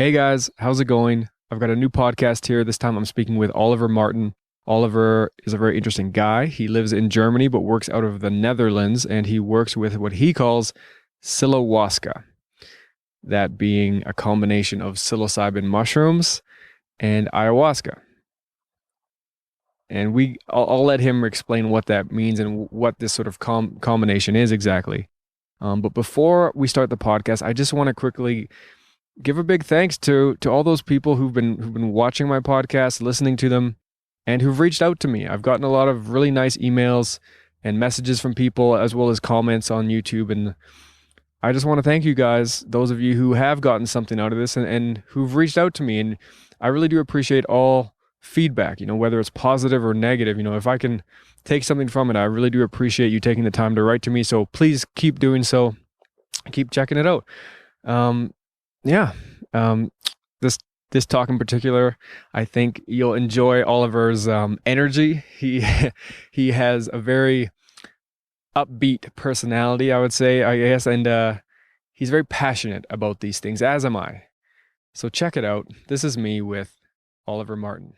Hey guys, how's it going? I've got a new podcast here. This time I'm speaking with Oliver Martin. Oliver is a very interesting guy. He lives in Germany but works out of the Netherlands, and he works with what he calls Psilohuasca, that being a combination of psilocybin mushrooms and ayahuasca. And I'll let him explain what that means and what this sort of combination is exactly. But before we start the podcast, I just want to quickly give a big thanks to all those people who've been watching my podcast, listening to them, and who've reached out to me. I've gotten a lot of really nice emails and messages from people, as well as comments on YouTube, and I just want to thank you guys, those of you who have gotten something out of this and who've reached out to me. And I really do appreciate all feedback, whether it's positive or negative. If I can take something from it, I really do appreciate you taking the time to write to me. So please keep doing so. Keep checking it out. Yeah. This this talk in particular, I think you'll enjoy Oliver's energy. He has a very upbeat personality, I would say, I guess, and he's very passionate about these things, as am I. So check it out. This is me with Oliver Martin.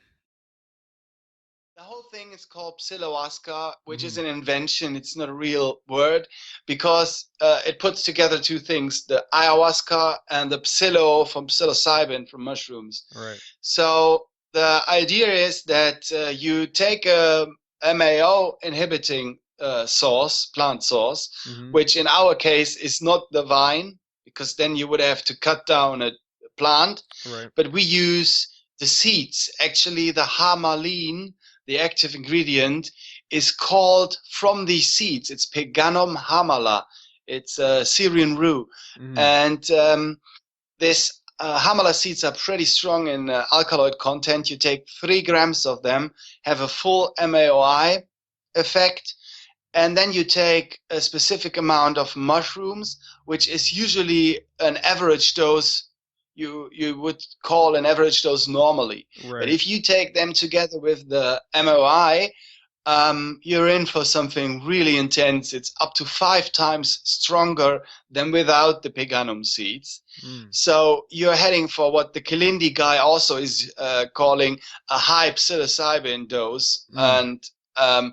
The whole thing is called Psilohuasca, which is Mhm. an invention. It's not a real word because it puts together two things: the ayahuasca and the psilo from psilocybin from mushrooms. Right. So the idea is that you take a MAO inhibiting source, plant source, Hmm. which in our case is not the vine, because then you would have to cut down a plant, Right. but we use the seeds. Actually, the harmaline, the active ingredient, is called from these seeds. It's Peganum hamala. It's a Syrian rue. Hmm. And this hamala seeds are pretty strong in alkaloid content. You take 3 grams of them, have a full MAOI effect, and then you take a specific amount of mushrooms, which is usually an average dose you would call an average dose normally. But Right. if you take them together with the MOI, you're in for something really intense. It's up to 5 times stronger than without the peganum seeds. Mm. So you're heading for what the Kalindi guy also is calling a high psilocybin dose. Mm. And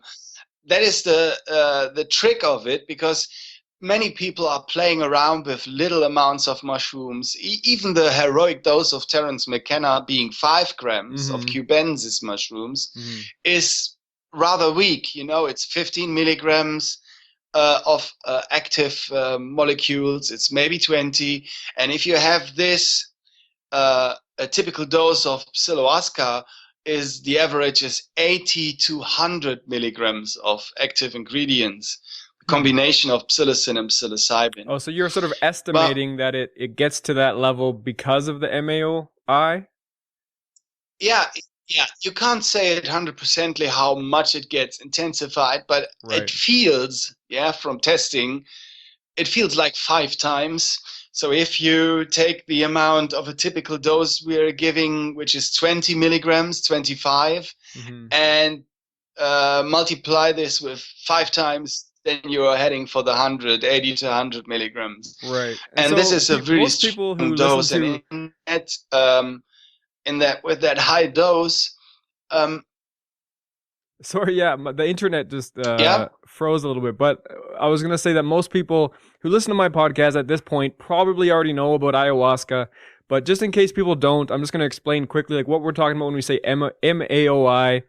that is the trick of it, because many people are playing around with little amounts of mushrooms. Even the heroic dose of Terence McKenna, being 5 grams of Hmm. cubensis mushrooms, Hmm. is rather weak. It's 15 milligrams of active molecules. It's maybe 20. And if you have this, a typical dose of psilohuasca is the average is 80 to 100 milligrams of active ingredients, Hmm. combination of psilocin and psilocybin. Oh, so you're sort of Well, estimating that it gets to that level because of the MAOI? yeah, yeah, you can't say it 100% how much it gets intensified, but it Right. feels, yeah, from testing, it feels like 5 times. So if you take the amount of a typical dose we're giving, which is 20 milligrams, 25, Hmm. and multiply this with 5 times, then you are heading for the 180 to 100 milligrams. Right. And And this so is a really most people strong who listen dose. to, And in that with that high dose, um, sorry, yeah, the internet just yeah, froze a little bit, but I was going to say that most people who listen to my podcast at this point probably already know about ayahuasca, but just in case people don't, I'm just going to explain quickly like what we're talking about when we say MAOI.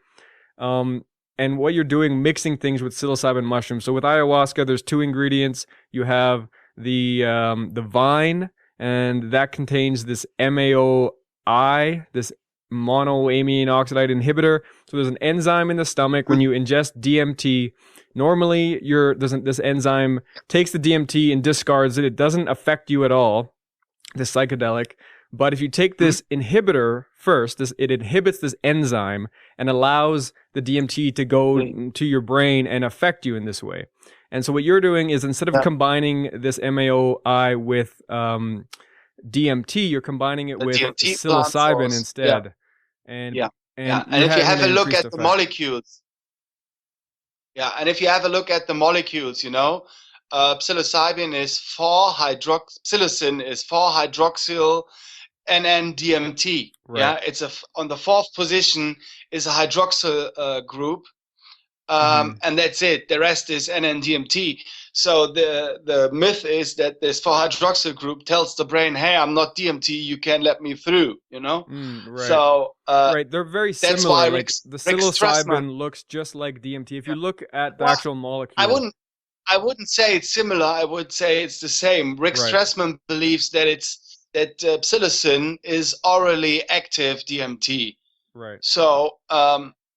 And what you're doing, mixing things with psilocybin mushrooms. So with ayahuasca, there's 2 ingredients. You have the vine, and that contains this MAOI, this monoamine oxidase inhibitor. So there's an enzyme in the stomach when you ingest DMT. Normally, this enzyme takes the DMT and discards it. It doesn't affect you at all, this psychedelic. But if you take this inhibitor first, it inhibits this enzyme and allows the DMT to go to your brain and affect you in this way. And so what you're doing is, instead of yeah, combining this MAOI with DMT, you're combining it the with DMT plant psilocybin source. Yeah, instead. And yeah, yeah. and And you're if you having have an a look increased at the effect. molecules, yeah, and if you have a look at the molecules, psilocybin is 4 hydrox, psilocin is 4 hydroxyl NN-DMT. Right. Yeah, on the fourth position is a hydroxyl group, Mm-hmm. and that's it. The rest is NN-DMT. So the myth is that this 4-hydroxyl group tells the brain, "Hey, I'm not DMT. You can't let me through." You know. Right. So Right. They're very that's why similar. Like the Rick Strassman. psilocybin looks just like DMT. If you Yeah. look at the Well, actual I molecule. wouldn't I wouldn't say it's similar. I would say it's the same. Rick Right. Strassman believes that psilocin is orally active DMT. Right. So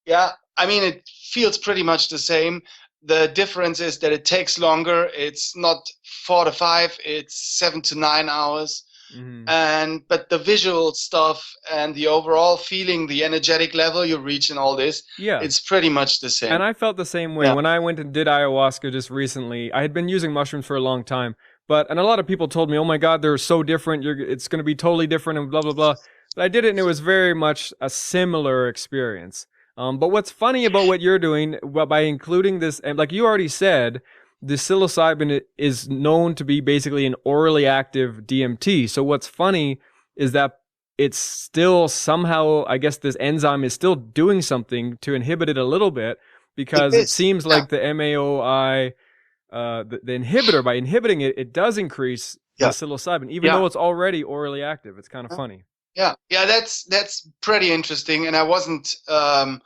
yeah, I mean it feels pretty much the same. The difference is that it takes longer. It's not 4 to 5. It's 7 to 9 hours. Mm-hmm. But the visual stuff and the overall feeling, the energetic level you reach, and all this, Yeah. it's pretty much the same. And I felt the same way Yeah. when I went and did ayahuasca just recently. I had been using mushrooms for a long time, and a lot of people told me, "Oh my God, they're so different. It's going to be totally different," and blah blah blah. But I did it, and it was very much a similar experience. But what's funny about what you're doing, by including this, and like you already said, the psilocybin is known to be basically an orally active DMT. So what's funny is that it's still somehow, I guess this enzyme is still doing something to inhibit it a little bit, It because it is. seems Yeah. like the MAOI, the inhibitor, by inhibiting it, it does increase the Yeah. psilocybin, even Yeah. though it's already orally active. It's kind of funny. Yeah, that's pretty interesting. And I wasn't, I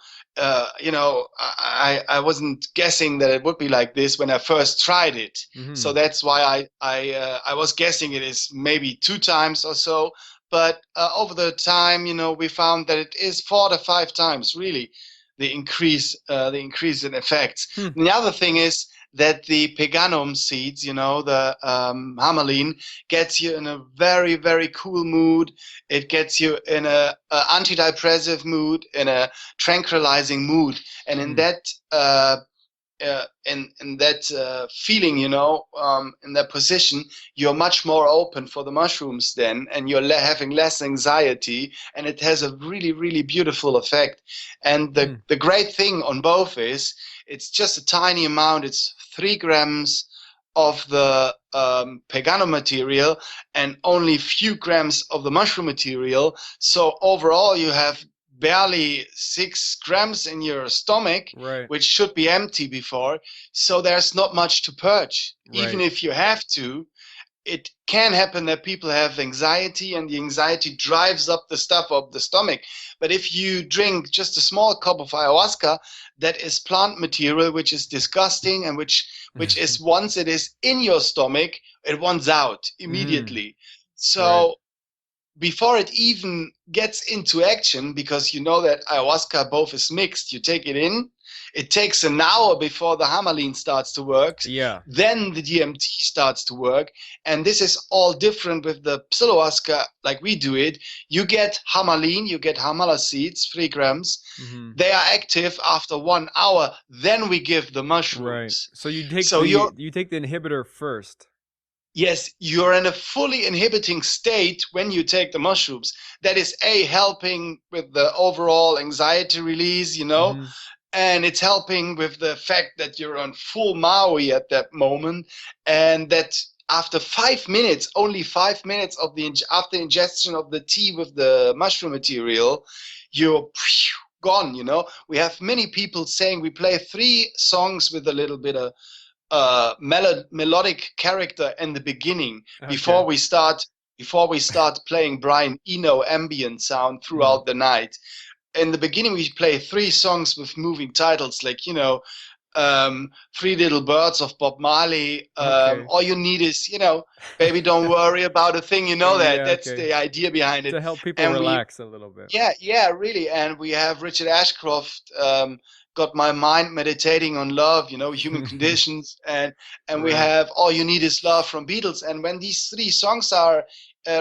wasn't guessing that it would be like this when I first tried it. Mm-hmm. So that's why I was guessing it is maybe 2 times or so. But over the time, we found that it is 4 to 5 times really the increase in effects. And the other thing is that the peganum seeds, the hammerline, gets you in a very, very cool mood. It gets you in a antidepressive mood, in a tranquilizing mood, and in that feeling, in that position, you're much more open for the mushrooms then, and you're having less anxiety, and it has a really, really beautiful effect. And the great thing on both is it's just a tiny amount. It's 3 grams of the peganum material and only few grams of the mushroom material. So overall, you have barely 6 grams in your stomach, Right. which should be empty before. So there's not much to purge. Right. Even if you have to, it can happen that people have anxiety, and the anxiety drives up the stuff of the stomach. But if you drink just a small cup of ayahuasca, that is plant material, which is disgusting, and which is, once it is in your stomach, it wants out immediately. So before it even gets into action, because you know that ayahuasca both is mixed, you take it in, it takes an hour before the hammerline starts to work. Yeah. Then the DMT starts to work. And this is all different with the psilohuasca, like we do it. You get hammerline, you get hamala seeds, 3 grams. Mm-hmm. They are active after 1 hour. Then we give the mushrooms. Right. So you take you take the inhibitor first. Yes, you're in a fully inhibiting state when you take the mushrooms. That is helping with the overall anxiety release, Mm-hmm. and it's helping with the fact that you're on full MAOI at that moment, and that after 5 minutes, only 5 minutes after ingestion of the tea with the mushroom material, you're gone. We have many people saying we play 3 songs with a little bit of melodic character in the beginning, before we start playing Brian Eno ambient sound throughout the night. In the beginning, we play 3 songs with moving titles, like 3 Little Birds of Bob Marley. All you need is, baby, don't worry about a thing. That's the idea behind it, to help people relax a little bit. Yeah, really. And we have Richard Ashcroft, Got My Mind Meditating on Love, Human Conditions, and we have All You Need Is Love from Beatles. And when these 3 songs are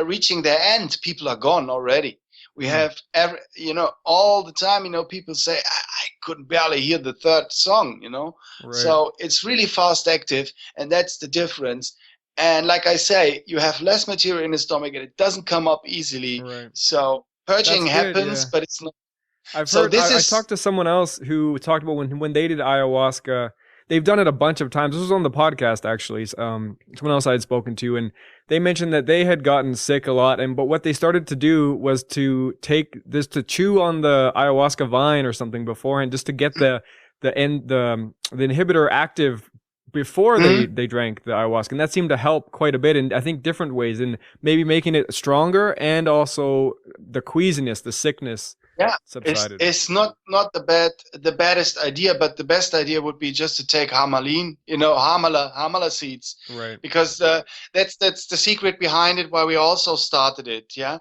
reaching their end, people are gone already. We have all the time, people say, I couldn't barely hear the 3rd song, Right. So it's really fast active, and that's the difference. And like I say, you have less material in the stomach, and it doesn't come up easily. Right. So purging happens, but it's not. I talked to someone else who talked about when they did ayahuasca, they've done it a bunch of times. This was on the podcast actually. Someone else I had spoken to, and they mentioned that they had gotten sick a lot, but what they started to do was to take this, to chew on the ayahuasca vine or something beforehand, just to get the inhibitor active before Mhm. they drank the ayahuasca, and that seemed to help quite a bit in, I think, different ways, in maybe making it stronger, and also the queasiness, the sickness Yeah, subsided. it's not the baddest idea, but the best idea would be just to take harmaline, hamala seeds, Right. because that's the secret behind it. Why we also started it. Yeah,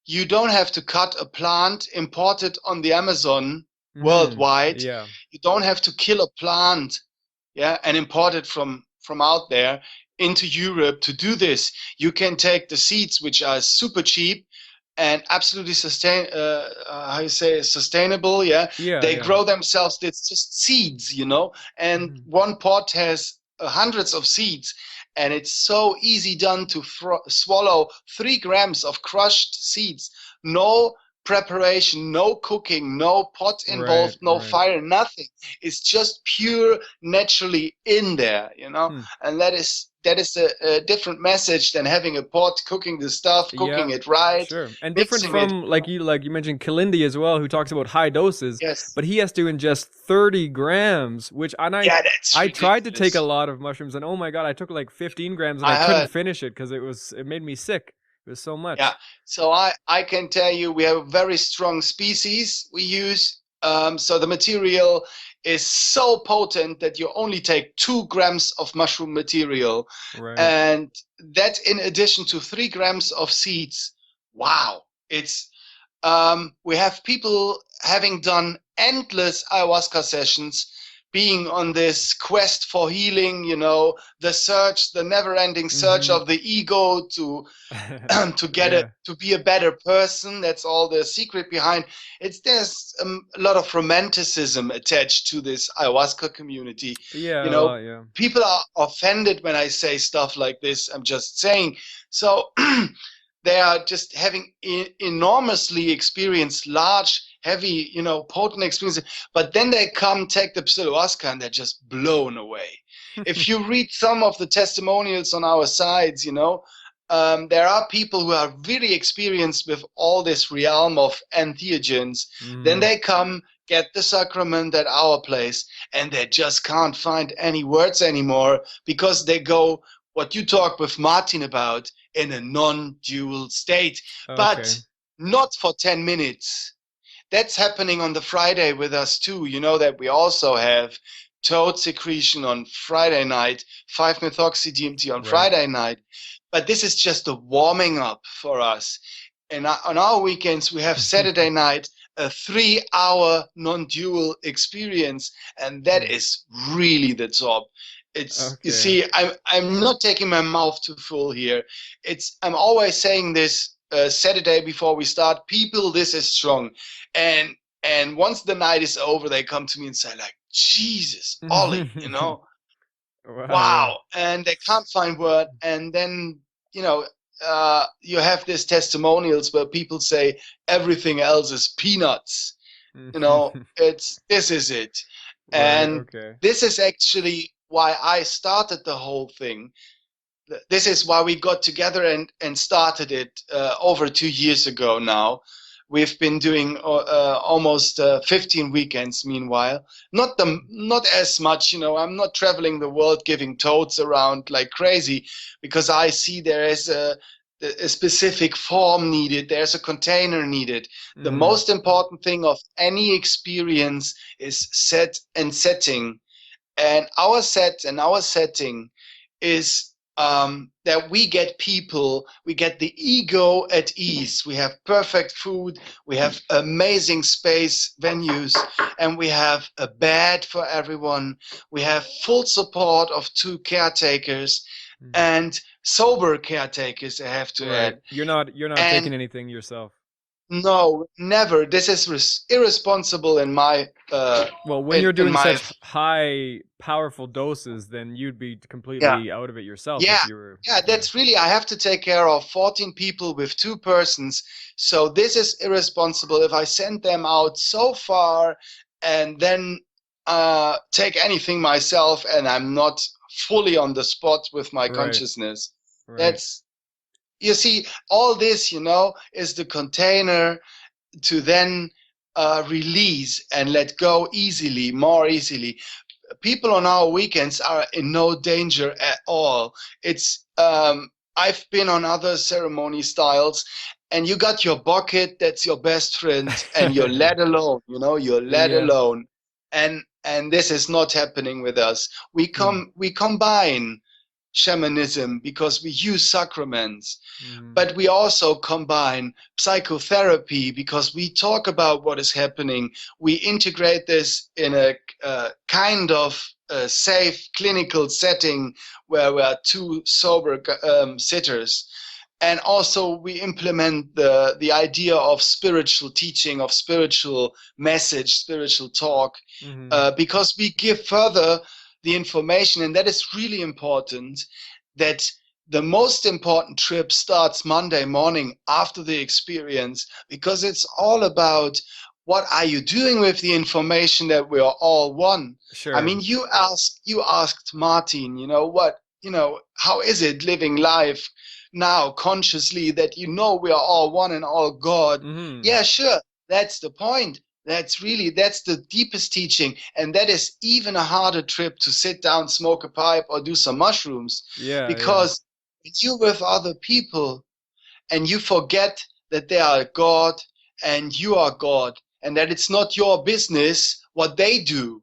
you don't have to cut a plant imported on the Amazon worldwide. Yeah. You don't have to kill a plant, yeah, and import it from out there into Europe to do this. You can take the seeds, which are super cheap and absolutely how you say, sustainable. Yeah, Yeah. they Yeah. grow themselves. It's just seeds, and Mhm. one pot has hundreds of seeds, and it's so easy done to swallow 3 grams of crushed seeds. No preparation, no cooking, no pot Right. involved, no Right. fire, nothing. It's just pure naturally in there, Hmm. and that is a different message than having a pot, cooking the stuff, Yeah, cooking it right, sure. And different mixing it. from, like you mentioned, Kalindi as well, who talks about high doses, Yes. but he has to ingest 30 grams, which, and Yeah, that's I tried to take a ridiculous. lot of mushrooms, and oh my God, I took like 15 grams and I I couldn't heard. finish it because it made me sick. It was so Yeah. much. So I can tell you we have a very strong species we use. So the material is so potent that you only take 2 grams of mushroom material. Right. And that in addition to 3 grams of seeds. Wow. We have people having done endless ayahuasca sessions, being on this quest for healing, the never-ending search Mm-hmm. of the ego to Yeah. to be a better person. That's all the secret behind it. There's a lot of romanticism attached to this ayahuasca community. Yeah, You a lot, know, yeah. people are offended when I say stuff like this. I'm just saying. So they are just having enormously experienced, large, heavy, potent experiences. But then they come take the Psilohuasca and they're just blown away. If you read some of the testimonials on our sites, there are people who are really experienced with all this realm of entheogens. Then Mm. they come, get the sacrament at our place, and they just can't find any words anymore because they go, what you talked with Martin about, in a non-dual state, but Okay. not for 10 minutes. That's happening on the Friday with us too. You know that we also have toad secretion on Friday night, 5-methoxy-DMT on Right. Friday night. But this is just a warming up for us. And on our weekends, we have Saturday night, a 3-hour non-dual experience, and that Hmm. is really the top. You Okay. see, I'm not taking my mouth too full here. I'm always saying this Saturday before we start. People, this is strong, and once the night is over, they come to me and say like, Jesus, Ollie, Wow, yeah. wow, and they can't find word, and then you know you have these testimonials where people say everything else is peanuts. This is it, Right, and okay. this is actually why I started the whole thing. This is why we got together and started it over 2 years ago now. We've been doing almost 15 weekends. Meanwhile, not as much. I'm not traveling the world giving totes around like crazy, because I see there is a specific form needed. There's a container needed. The Mm-hmm. most important thing of any experience is set and setting, and our set and our setting is that we get the ego at ease. We have perfect food, we have amazing space venues, and we have a bed for everyone. We have full support of 2 caretakers Mm-hmm. and sober caretakers, I have to Right. add. You're not And taking anything yourself. no, never. This is irresponsible in my Well, when you're in doing my such high, powerful doses, then you'd be yeah. completely out of it yourself Yeah, if you were. yeah, Yeah. that's really, I have to take care of 14 people with 2 persons. So this is irresponsible if I send them out so far and then take anything myself, and I'm not fully on the spot with my Right. consciousness. Right. That's, you see, all this, is the container to then release and let go easily, more easily. People on our weekends are in no danger at all. It's I've been on other ceremony styles, and you got your bucket, that's your best friend, and you're let alone. You're let Yeah. alone, and this is not happening with us. Hmm. We combine shamanism because we use sacraments, Hmm. but we also combine psychotherapy because we talk about what is happening. We integrate this in a kind of safe clinical setting where we are two sober sitters. And also we implement the idea of spiritual teaching, of spiritual message, spiritual talk, Hmm. because we give further the information, and that is really important, that the most important trip starts Monday morning after the experience, because it's all about what are you doing with the information that we are all one. I Sure. mean, you asked Martin, how is it living life now consciously that we are all one and all God? Hmm. Yeah, sure. That's the point. That's the deepest teaching. And that is even a harder trip to sit down, smoke a pipe, or do some mushrooms, Yeah. Yeah. because you're with other people and you forget that they are God and you are God, and that it's not your business what they do.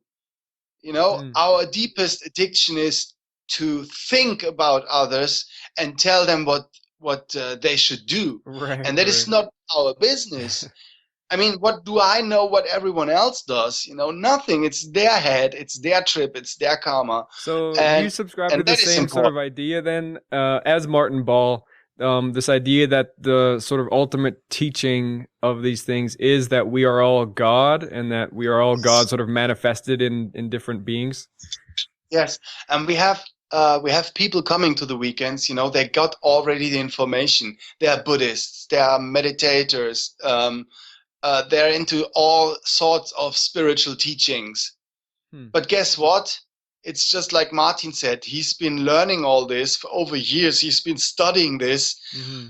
Hmm. Our deepest addiction is to think about others and tell them what they should do, Right. and that is Right. not our business. I mean, what do I know what everyone else does? Nothing. It's their head, it's their trip, it's their karma. So you And subscribe to and the that is same sort important. of idea then, as Martin Ball. This idea that the sort of ultimate teaching of these things is that we are all God, and that we are all God sort of manifested in different beings. Yes. And we have people coming to the weekends, they got already the information. They are Buddhists, they are meditators, they're into all sorts of spiritual teachings. Hmm. But guess what? It's just like Martin said, he's been learning all this for over years. He's been studying this, Mm-hmm.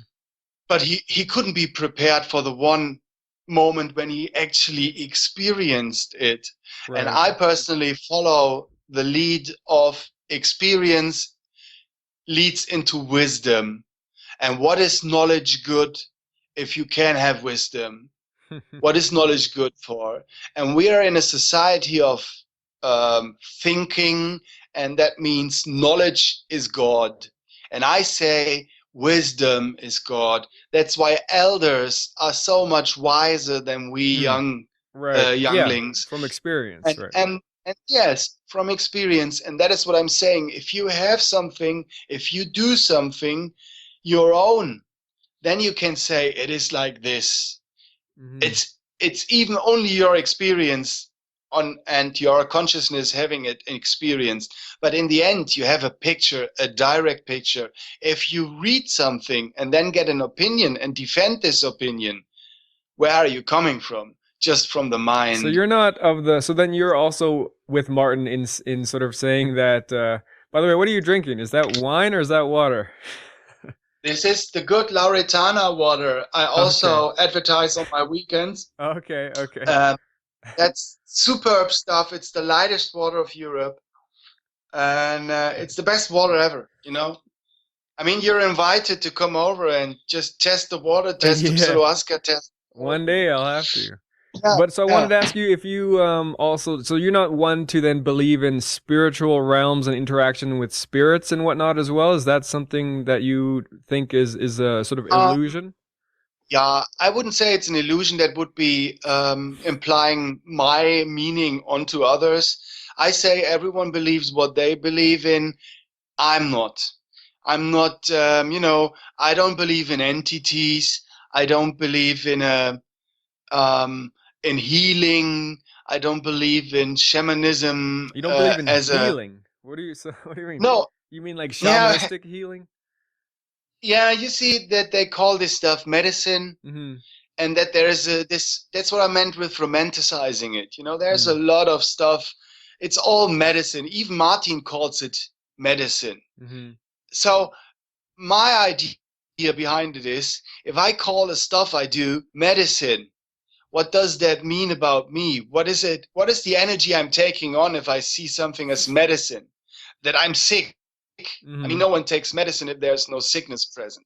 but he couldn't be prepared for the one moment when he actually experienced it. And Right. I personally follow the lead of experience leads into wisdom. And what is knowledge good if you can have wisdom? What is knowledge good for? And we are in a society of thinking, and that means knowledge is God. And I say wisdom is God. That's why elders are so much wiser than we Hmm. young Right. Yeah. younglings. From experience. And Right. and and yes, from experience. And that is what I'm saying. If you have something, if you do something your own, then you can say it is like this. Mm-hmm. It's even only your experience on and your consciousness having it experienced, but in the end you have a picture, a direct picture. If you read something and then get an opinion and defend this opinion, where are you coming from? Just from the So mind. you're not of the. So then you're also with Martin in sort of saying that. By the way, what are you drinking? Is that wine or is that water? This is the good Lauretana water I Okay. also advertise on my weekends. Okay. Okay. um, that's superb stuff. It's the lightest water of Europe, and it's the best water ever. I mean, you're invited to come over and just test the water, test the Yeah. Psilohuasca, test. One day I'll have to. Yeah, But so I wanted yeah. to ask you if you also, so you're not one to then believe in spiritual realms and interaction with spirits and whatnot as well. Is that something that you think is a sort of Uh, illusion? yeah, I wouldn't say it's an illusion that would be implying my meaning onto others. I say everyone believes what they believe in. I'm not. I'm not. I don't believe in entities. I don't believe um, in healing. I don't believe in shamanism You don't believe in as a healing. What do you so what do you mean? no. You mean like Yeah, shamanistic healing? yeah. You see that they call this stuff medicine, Mm-hmm. and that there is a this. That's what I meant with romanticizing it. There's a Hmm. lot of stuff. It's all medicine. Even Martin calls it medicine. Mm-hmm. So my idea behind it is, if I call the stuff I do medicine, what does that mean about me? What is it? What is the energy I'm taking on if I see something as medicine? That I'm sick. I mean, Mm-hmm. no one takes medicine if there's no sickness present.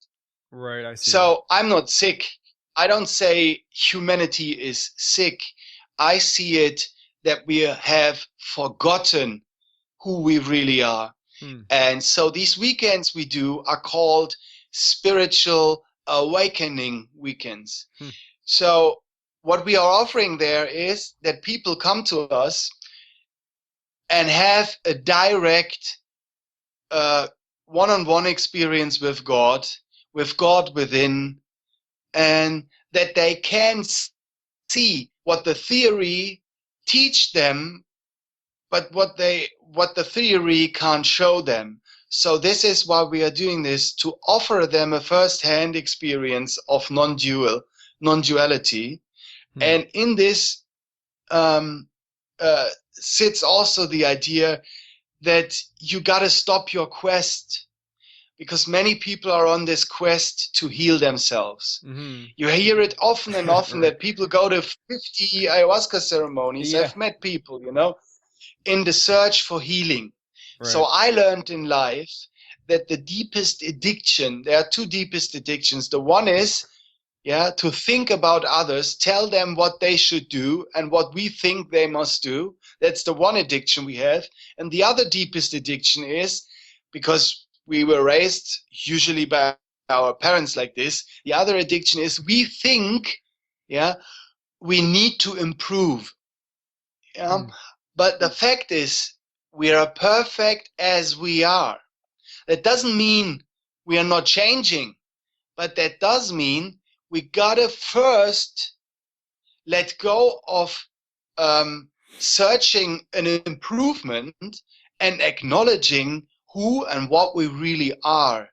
Right, I see. So I'm not sick. I don't say humanity is sick. I see it that we have forgotten who we really are. Hmm. And so these weekends we do are called spiritual awakening weekends. Hmm. So what we are offering there is that people come to us and have a direct one-on-one experience with God within, and that they can see what the theory teach them, but what the theory can't show them. So this is why we are doing this, to offer them a first-hand experience of non-duality. Hmm. And in this sits also the idea that you got to stop your quest, because many people are on this quest to heal themselves. Mm-hmm. You hear it often and often Right. that people go to 50 ayahuasca ceremonies. Yeah. I've met people, in the search for healing. So Right. I learned in life that the deepest addiction, there are two deepest addictions. The one is, to think about others, tell them what they should do and what we think they must do. That's the one addiction we have. And the other deepest addiction is, because we were raised usually by our parents like this, the other addiction is we think, we need to improve. Hmm. But the fact is, we are perfect as we are. That doesn't mean we are not changing, but that does mean we gotta first let go of searching an improvement and acknowledging who and what we really are.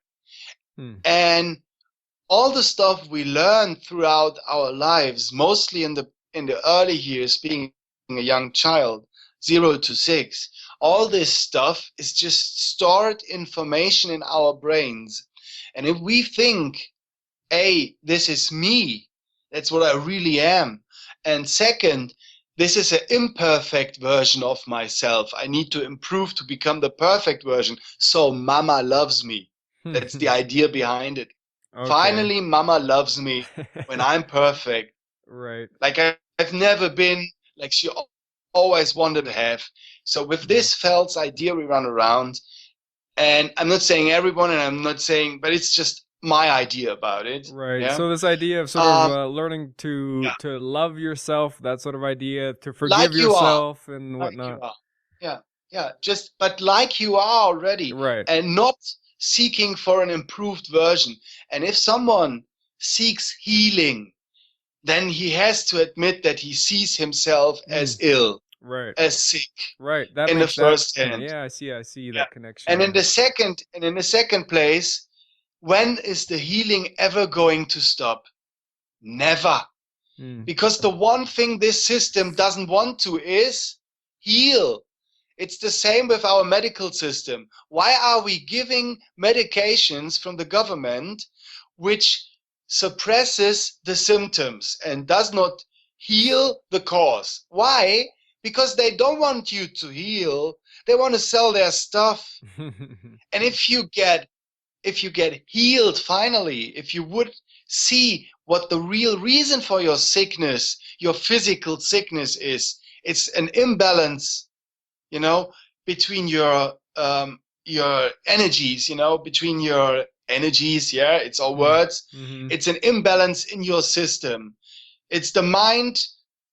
Hmm. And all the stuff we learn throughout our lives, mostly in the early years, being a young child, 0 to 6, all this stuff is just stored information in our brains. And if we think, A, this is me, that's what I really am, and second, this is an imperfect version of myself, I need to improve to become the perfect version, so mama loves me. That's the idea behind it. Okay. Finally, mama loves me when I'm perfect. Right. Like I've never been like she always wanted to have. So with Hmm. this Phelps idea we run around, and I'm not saying everyone, and I'm not saying, but it's just my idea about it. Right. Yeah. So this idea of sort of Um, learning yeah. to love yourself, that sort of idea, to forgive Like you are. yourself and Like you whatnot. are. Yeah. Yeah. But like you are already, Right. and not seeking for an improved version. And if someone seeks healing, then he has to admit that he sees himself as Mm. ill, Right. as sick Right. That in the makes that. first hand. Yeah, I see Yeah. that connection And in there. the second place, when is the healing ever going to stop? Never. Mm. Because the one thing this system doesn't want to is heal. It's the same with our medical system. Why are we giving medications from the government which suppresses the symptoms and does not heal the cause? Why? Because they don't want you to heal. They want to sell their stuff. And if you get healed finally, if you would see what the real reason for your sickness, your physical sickness is, it's an imbalance, between your energies, between your energies, it's all Mm. words. Mm-hmm. It's an imbalance in your system. It's the mind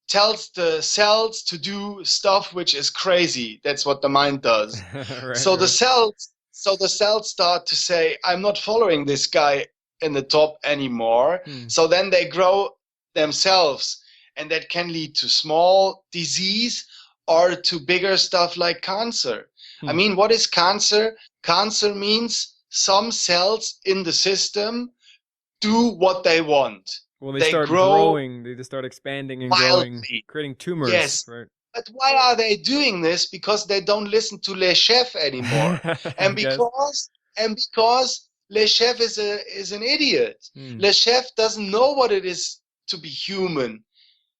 tells the cells to do stuff which is crazy. That's what the mind does. Right, So the right. cells start to say, I'm not following this guy in the top anymore. Hmm. So then they grow themselves, and that can lead to small disease or to bigger stuff like cancer. I Hmm. mean, what is cancer? Cancer means some cells in the system do what they want. Well, they They start grow growing. They just start expanding and growing, wildly. creating tumors, Yes, right? But why are they doing this? Because they don't listen to Le Chef anymore, I and guess. because Le Chef is an idiot. Hmm. Le Chef doesn't know what it is to be human.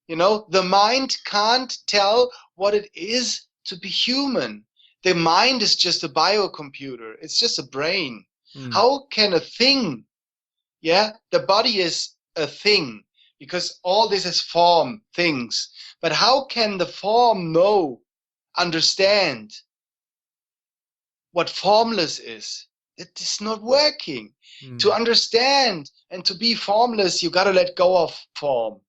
You know, the mind can't tell what it is to be human. The mind is just a biocomputer. It's just a brain. Hmm. How can a thing, yeah, the body is a thing because all this is form, things. But how can the form know, understand what formless is? It is not working. Hmm. To understand and to be formless, you got to let go of form.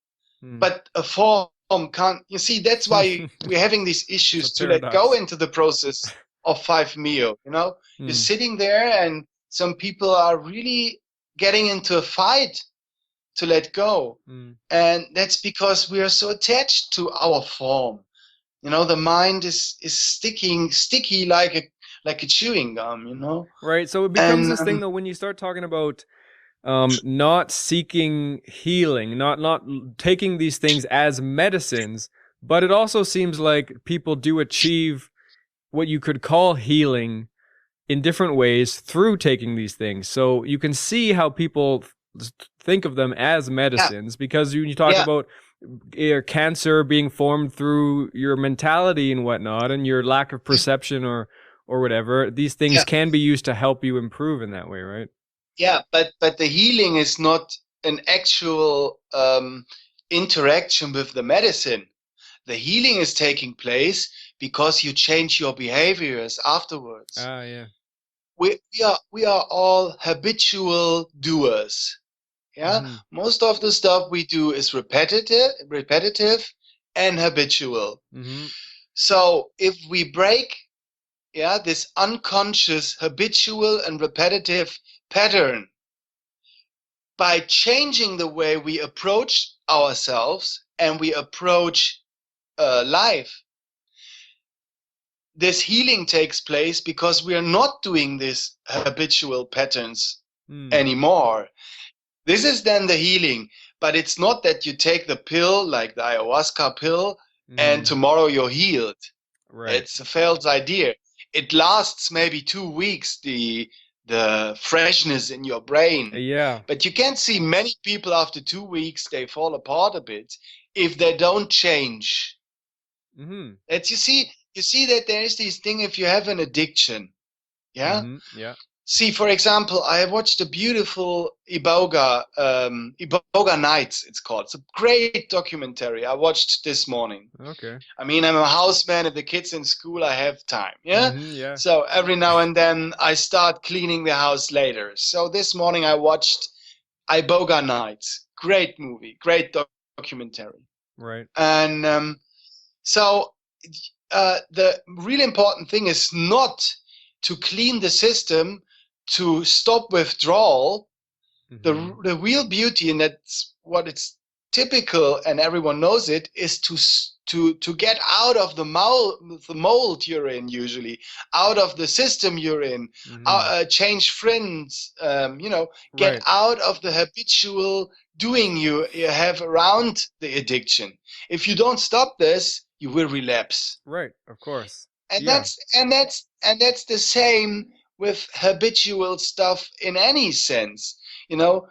Hmm. But a form can't, you see, that's why we're having these It's a issues to let go paradox. into the process of 5-MeO. You know, you're Hmm. sitting there and some people are really getting into a fight to let go. Hmm. And that's because we are so attached to our form. You know, the mind is sticky like a chewing gum, you know. Right. So it becomes And this thing though when you start talking about not seeking healing, not taking these things as medicines, but it also seems like people do achieve what you could call healing in different ways through taking these things. So you can see how people think of them as yeah, medicines because you talk yeah, about cancer being formed through your mentality and whatnot and your lack of perception or whatever. These things yeah, can be used to help you improve in that way, right? yeah. But the healing is not an actual interaction with the medicine. The healing is taking place because you change your behaviors afterwards. Ah, yeah. We are all habitual doers. Yeah, Mm-hmm. most of the stuff we do is repetitive and habitual. Mm-hmm. So if we break, yeah, this unconscious habitual and repetitive pattern by changing the way we approach ourselves and we approach life, this healing takes place because we are not doing these habitual patterns Mm. anymore. This is then the healing, but it's not that you take the pill like the ayahuasca pill and Mm-hmm. tomorrow you're healed. Right. It's a failed idea. It lasts maybe 2 weeks, the freshness in your brain. Yeah. But you can see many people after 2 weeks, they fall apart a bit if they don't change. Mm-hmm. It's you see that there is this thing if you have an addiction, yeah? Mm-hmm. Yeah. See, for example, I watched a beautiful Iboga Nights, it's called. It's a great documentary I watched this morning. Okay. I mean, I'm a houseman. If the kids in school, I have time. Yeah. Mm-hmm. Yeah. So every now and then I start cleaning the house later. So this morning I watched Iboga Nights. Great movie, great documentary. Right. And so the really important thing is not to clean the system to stop withdrawal. Mm-hmm. The real beauty, and that's what it's typical, and everyone knows it, is to get out of the mold you're in, usually out of the system you're in, Mm-hmm. change friends, get Right. out of the habitual doing you have around the addiction. If you don't stop this, you will relapse. Right. Of course. and Yeah. that's and that's and that's the same with habitual stuff in any sense. You know,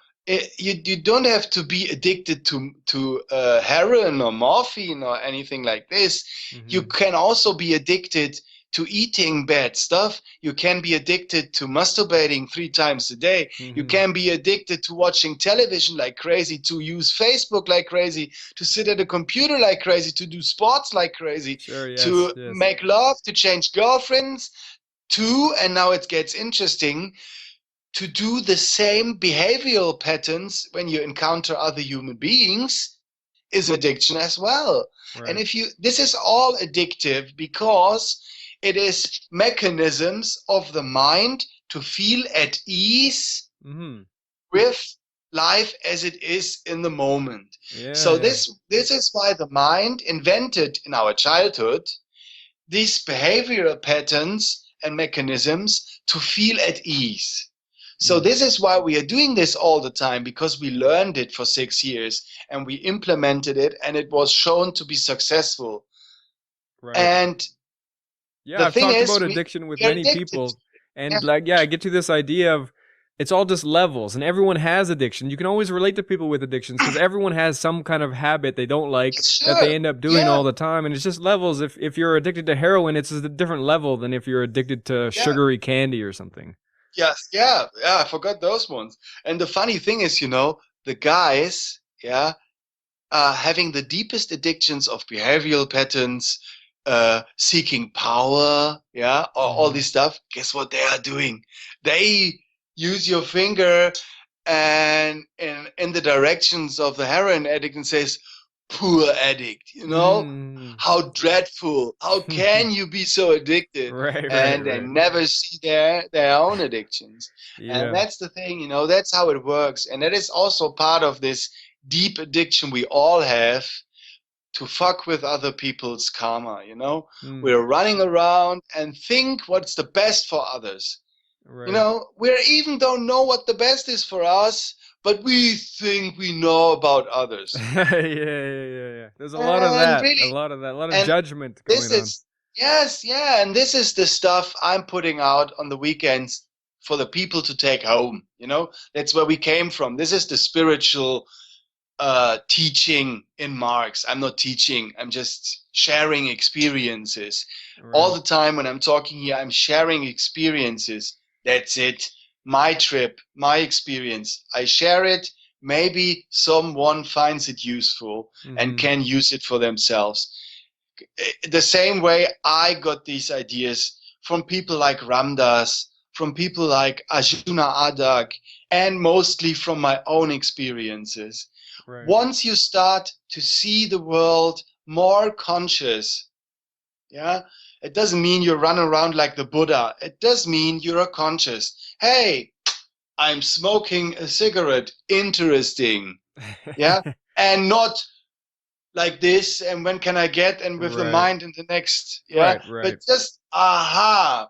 you don't have to be addicted to heroin or morphine or anything like this. You Mm-hmm. can also be addicted to eating bad stuff. You can be addicted to masturbating 3 times a day. You Mm-hmm. can be addicted to watching television like crazy, to use Facebook like crazy, to sit at a computer like crazy, to do sports like crazy, Sure. Yes. to Yes. make love, to change girlfriends, to, and now it gets interesting, to do the same behavioral patterns when you encounter other human beings is addiction as well. And Right. if you, this is all addictive because it is mechanisms of the mind to feel at ease Mm-hmm. with life as it is in the moment. Yeah. So Yeah. this is why the mind invented in our childhood these behavioral patterns and mechanisms to feel at ease. So Mm. this is why we are doing this all the time, because we learned it for 6 years and we implemented it and it was shown to be successful. Right. And Yeah, the I've thing talked is, about we addiction with get many addicted. people, Yeah, and like, yeah, I get to this idea of it's all just levels, and everyone has addiction. You can always relate to people with addictions because everyone has some kind of habit they don't like that sure. they end up doing Yeah, all the time, and it's just levels. If you're addicted to heroin, it's a different level than if you're addicted to yeah. sugary candy or something. Yes, yeah, yeah, I forgot those ones. And the funny thing is, the guys, yeah, having the deepest addictions of behavioral patterns, seeking power, yeah, all Hmm. this stuff. Guess what they are doing? They use your finger and in the directions of the heroin addict and says, "Poor addict, Mm. how dreadful! How can you be so addicted?" Right, right, And they right. never see their own addictions. And Yeah. that's the thing, that's how it works. And that is also part of this deep addiction we all have to fuck with other people's karma. Mm. We're running around and think what's the best for others. Right. We even don't know what the best is for us, but we think we know about others. Yeah, yeah, yeah, yeah. There's a lot of And that. A really, lot of that. A lot of and judgment this going on. is, yes, yeah, and this is the stuff I'm putting out on the weekends for the people to take home. That's where we came from. This is the spiritual teaching in Marx. I'm not teaching, I'm just sharing experiences. All Right. the time when I'm talking here, I'm sharing experiences. That's it. My trip, my experience. I share it. Maybe someone finds it useful and Mm-hmm. can use it for themselves. The same way I got these ideas from people like Ramdas, from people like Arjuna Adak, and mostly from my own experiences. Right. Once you start to see the world more conscious, yeah, it doesn't mean you run around like the Buddha. It does mean you're conscious. Hey, I'm smoking a cigarette. Interesting. Yeah. And not like this, and when can I get, and with the Right. mind in the next. Yeah. Right. Right. But just, aha,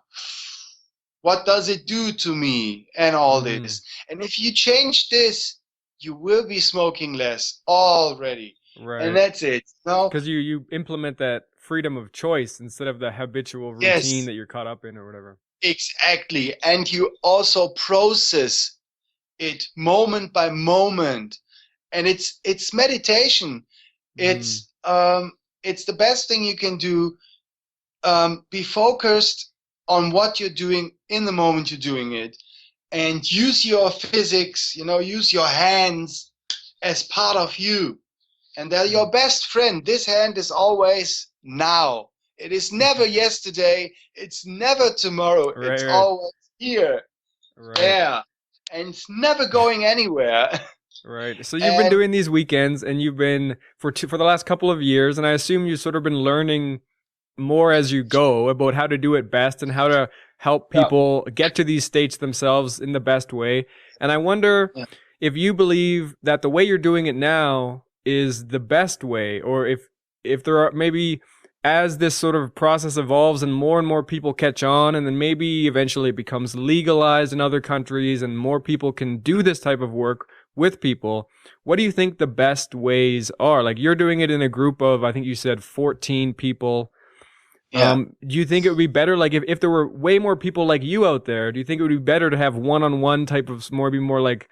what does it do to me, and all Mm. this. And if you change this, you will be smoking less already. And Right. that's it. No, Because you implement that freedom of choice instead of the habitual routine yes, that you're caught up in or whatever. exactly. And you also process it moment by moment. And it's meditation. Mm-hmm. It's the best thing you can do. Be focused on what you're doing in the moment you're doing it, and use your physics, use your hands as part of you. And they're your best friend. This hand is always now. It is never yesterday. It's never tomorrow. Right. It's Right. always here. Right. Yeah. And it's never going anywhere. Right. So you've been And doing these weekends, and you've been for the last couple of years, and I assume you've sort of been learning more as you go about how to do it best and how to help yeah, people get to these states themselves in the best way. And I wonder yeah, if you believe that the way you're doing it now is the best way, or if there are maybe as this sort of process evolves and more people catch on, and then maybe eventually it becomes legalized in other countries and more people can do this type of work with people, what do you think the best ways are? Like, you're doing it in a group of, I think you said 14 people. yeah. Do you think it would be better, like if there were way more people like you out there, do you think it would be better to have one-on-one type of more like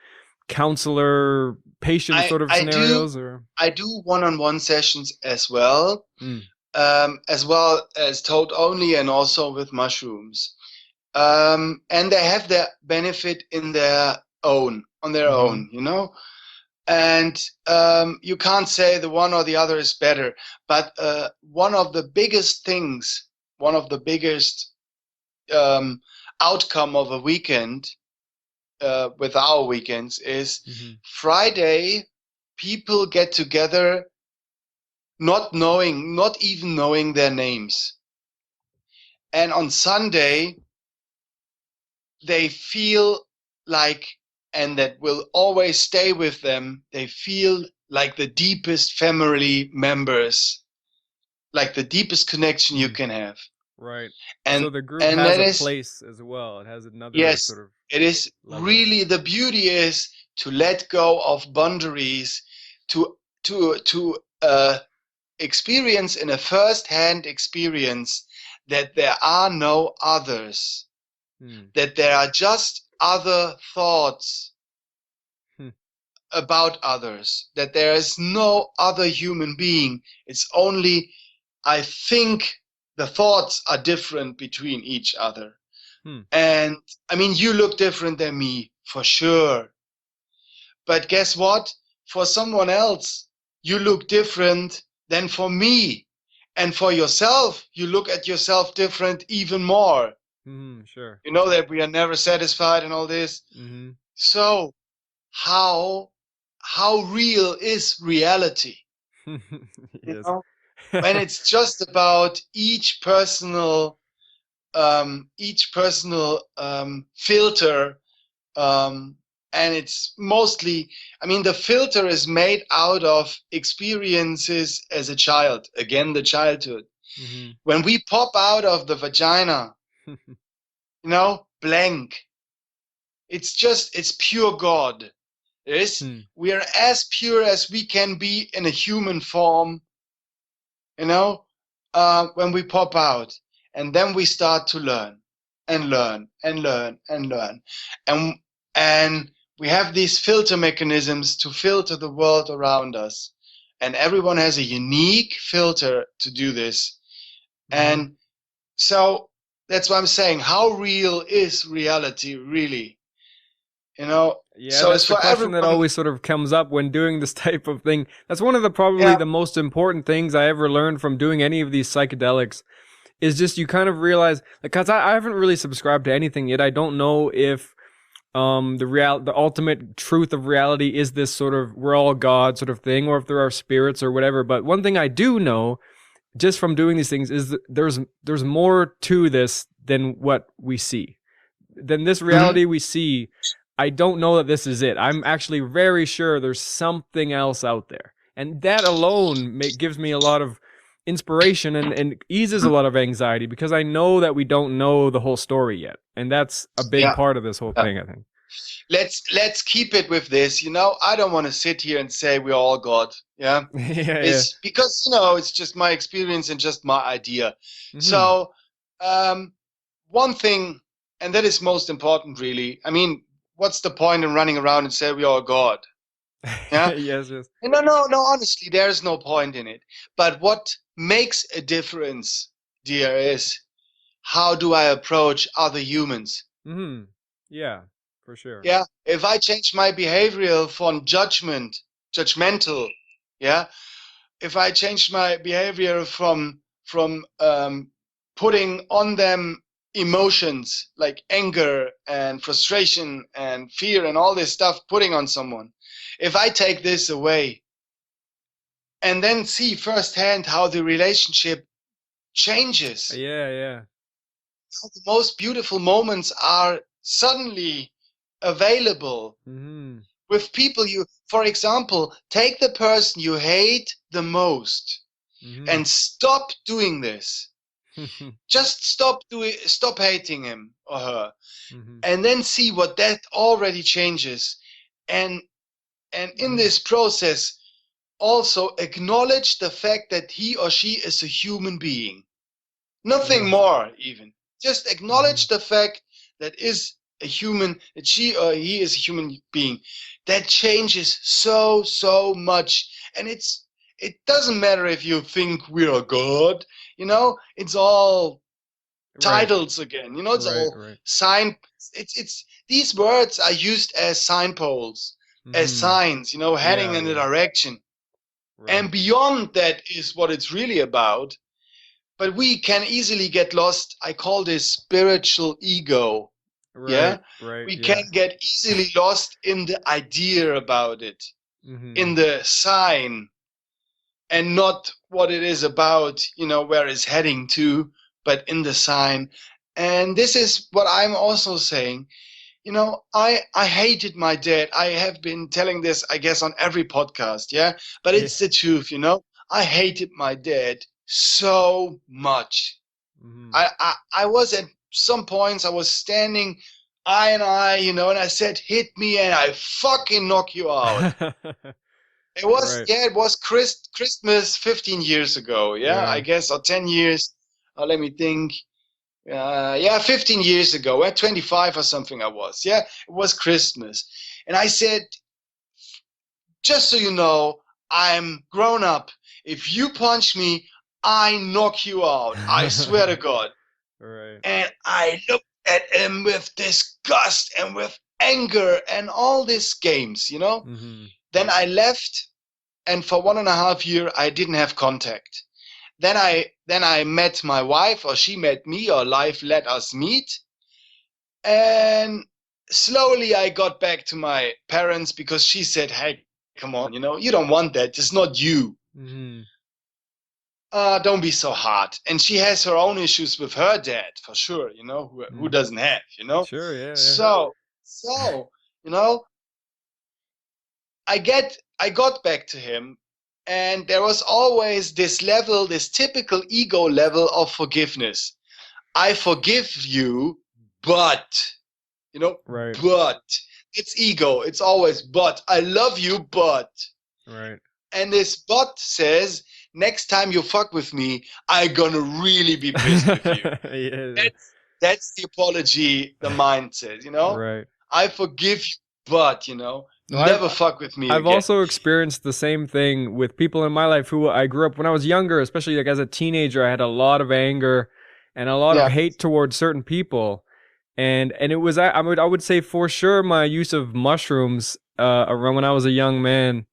counselor patient I sort of I do scenarios, or? I do one-on-one sessions Mm. as well as toad only, and also with mushrooms. And they have their benefit on their Mm-hmm. own. And you can't say the one or the other is better. But one of the biggest things, one of the biggest um, outcome of a weekend with our weekends is Mm-hmm. Friday. People get together, not even knowing their names, and on Sunday they feel like, and that will always stay with them, they feel like the deepest family members, like the deepest connection you Mm. can have. Right. and So the group and has that a is, place as well. It has another yes, sort of it is level. really, the beauty is to let go of boundaries, to to experience in a first-hand experience that there are no others, that there are just other thoughts about others, that there is no other human being. It's only, I think, the thoughts are different between each other. And I mean, you look different than me, for sure. But guess what? For someone else, you look different than for me. And for yourself, you look at yourself different even more. Sure. You know that we are never satisfied and all this. So how real is reality? Yes. You know? When it's just about each personal filter, and it's mostly, I mean, the filter is made out of experiences as a child. Again, the childhood. When we pop out of the vagina, you know, blank. It's pure God. We are as pure as we can be in a human form, you know, when we pop out. And then we start to learn and learn and learn and learn. And we have these filter mechanisms to filter the world around us. And everyone has a unique filter to do this. And so that's why I'm saying, how real is reality really? You know, yeah, so that's it's the for question everyone. that always sort of comes up when doing this type of thing. That's one of the probably the most important things I ever learned from doing any of these psychedelics, is just you kind of realize, because I haven't really subscribed to anything yet. I don't know if the ultimate truth of reality is this sort of we're all God sort of thing, or if there are spirits or whatever. But one thing I do know, just from doing these things, is that there's more to this than what we see. Than this reality we see. I don't know that this is it. I'm actually very sure there's something else out there. And that alone gives me a lot of inspiration and eases a lot of anxiety, because I know that we don't know the whole story yet. And that's a big part of this whole thing, I think. Let's keep it with this. You know, I don't want to sit here and say we're all God. Yeah. It's because, you know, it's just my experience and just my idea. So one thing, and that is most important really, I mean, what's the point in running around and say we are God? Yeah. yes. No, honestly, there's no point in it. But what makes a difference, dear, is how do I approach other humans? Yeah, for sure. Yeah. If I change my behavior from judgmental, yeah. If I change my behavior from putting on them emotions like anger and frustration and fear and all this stuff, putting on someone, if I take this away and then see firsthand how the relationship changes, how the most beautiful moments are suddenly available with people you, for example, take the person you hate the most and stop doing this. Just stop hating him or her, and then see what that already changes. And in this process, also acknowledge the fact that he or she is a human being. Nothing more, even. Just acknowledge the fact that that she or he is a human being. That changes so much. And it doesn't matter if you think we're a God, you know, it's all titles again, you know, it's all sign. It's these words are used as signposts, as signs, you know, heading in a direction. And beyond that is what it's really about. But we can easily get lost. I call this spiritual ego. We can get easily lost in the idea about it, in the sign, and not what it is about, you know, where it's heading to, but in the sign. And this is what I'm also saying. You know, I hated my dad. I have been telling this, I guess, on every podcast, yeah? But it's the truth, you know? I hated my dad so much. I was at some points, I was standing eye and eye, you know, and I said, hit me and I fucking knock you out. Right. it was Christmas 15 years ago. Yeah, I Yeah. guess, or 10 years. Let me think. Yeah, 15 years ago, at 25 or something I was. Yeah, it was Christmas. And I said, just so you know, I'm grown up. If you punch me, I knock you out. I swear to God. Right. And I looked at him with disgust and with anger and all these games, you know? Mm-hmm. Then I left, and for 1.5 years, I didn't have contact. Then I met my wife, or she met me, or life let us meet. And slowly I got back to my parents because she said, hey, come on, you don't want that. It's not you. Mm-hmm. Don't be so hard. And she has her own issues with her dad, for sure, who Mm. doesn't have. Sure, yeah, So, you know, I got back to him, and there was always this level, this typical ego level of forgiveness. I forgive you, but, you know, Right. but it's ego. It's always but. I love you, but. Right. And this but says, next time you fuck with me, I'm gonna really be pissed with you. Yeah. That's the apology the mind says, Right. I forgive you, but, No, I've never fuck with me I've again. also experienced the same thing with people in my life who I grew up when I was younger, especially like as a teenager. I had a lot of anger and a lot of Yeah. hate towards certain people, and it was I would say for sure my use of mushrooms around when I was a young man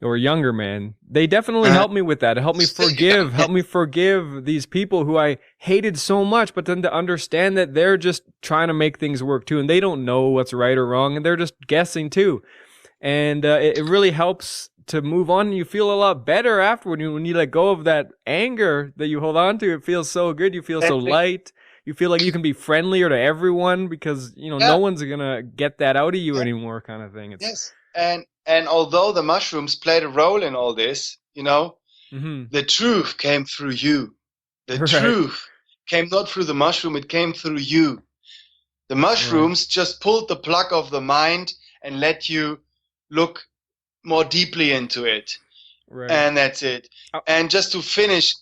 or a younger man. They definitely Uh, helped me with that. It helped me Still young, yeah. help me forgive these people who I hated so much, but then to understand that they're just trying to make things work too, and they don't know what's right or wrong, and they're just guessing too. And it really helps to move on. You feel a lot better after when you let go of that anger that you hold on to. It feels so good. You feel so Exactly. light. You feel like you can be friendlier to everyone because Yeah. no one's gonna get that out of you Yeah. anymore, kind of thing. It's Yes. And although the mushrooms played a role in all this, mm-hmm. the truth came through you. The Right, truth came not through the mushroom, it came through you. The right, mushrooms just pulled the plug of the mind and let you look more deeply into it. right. And that's it. Oh, And just to finish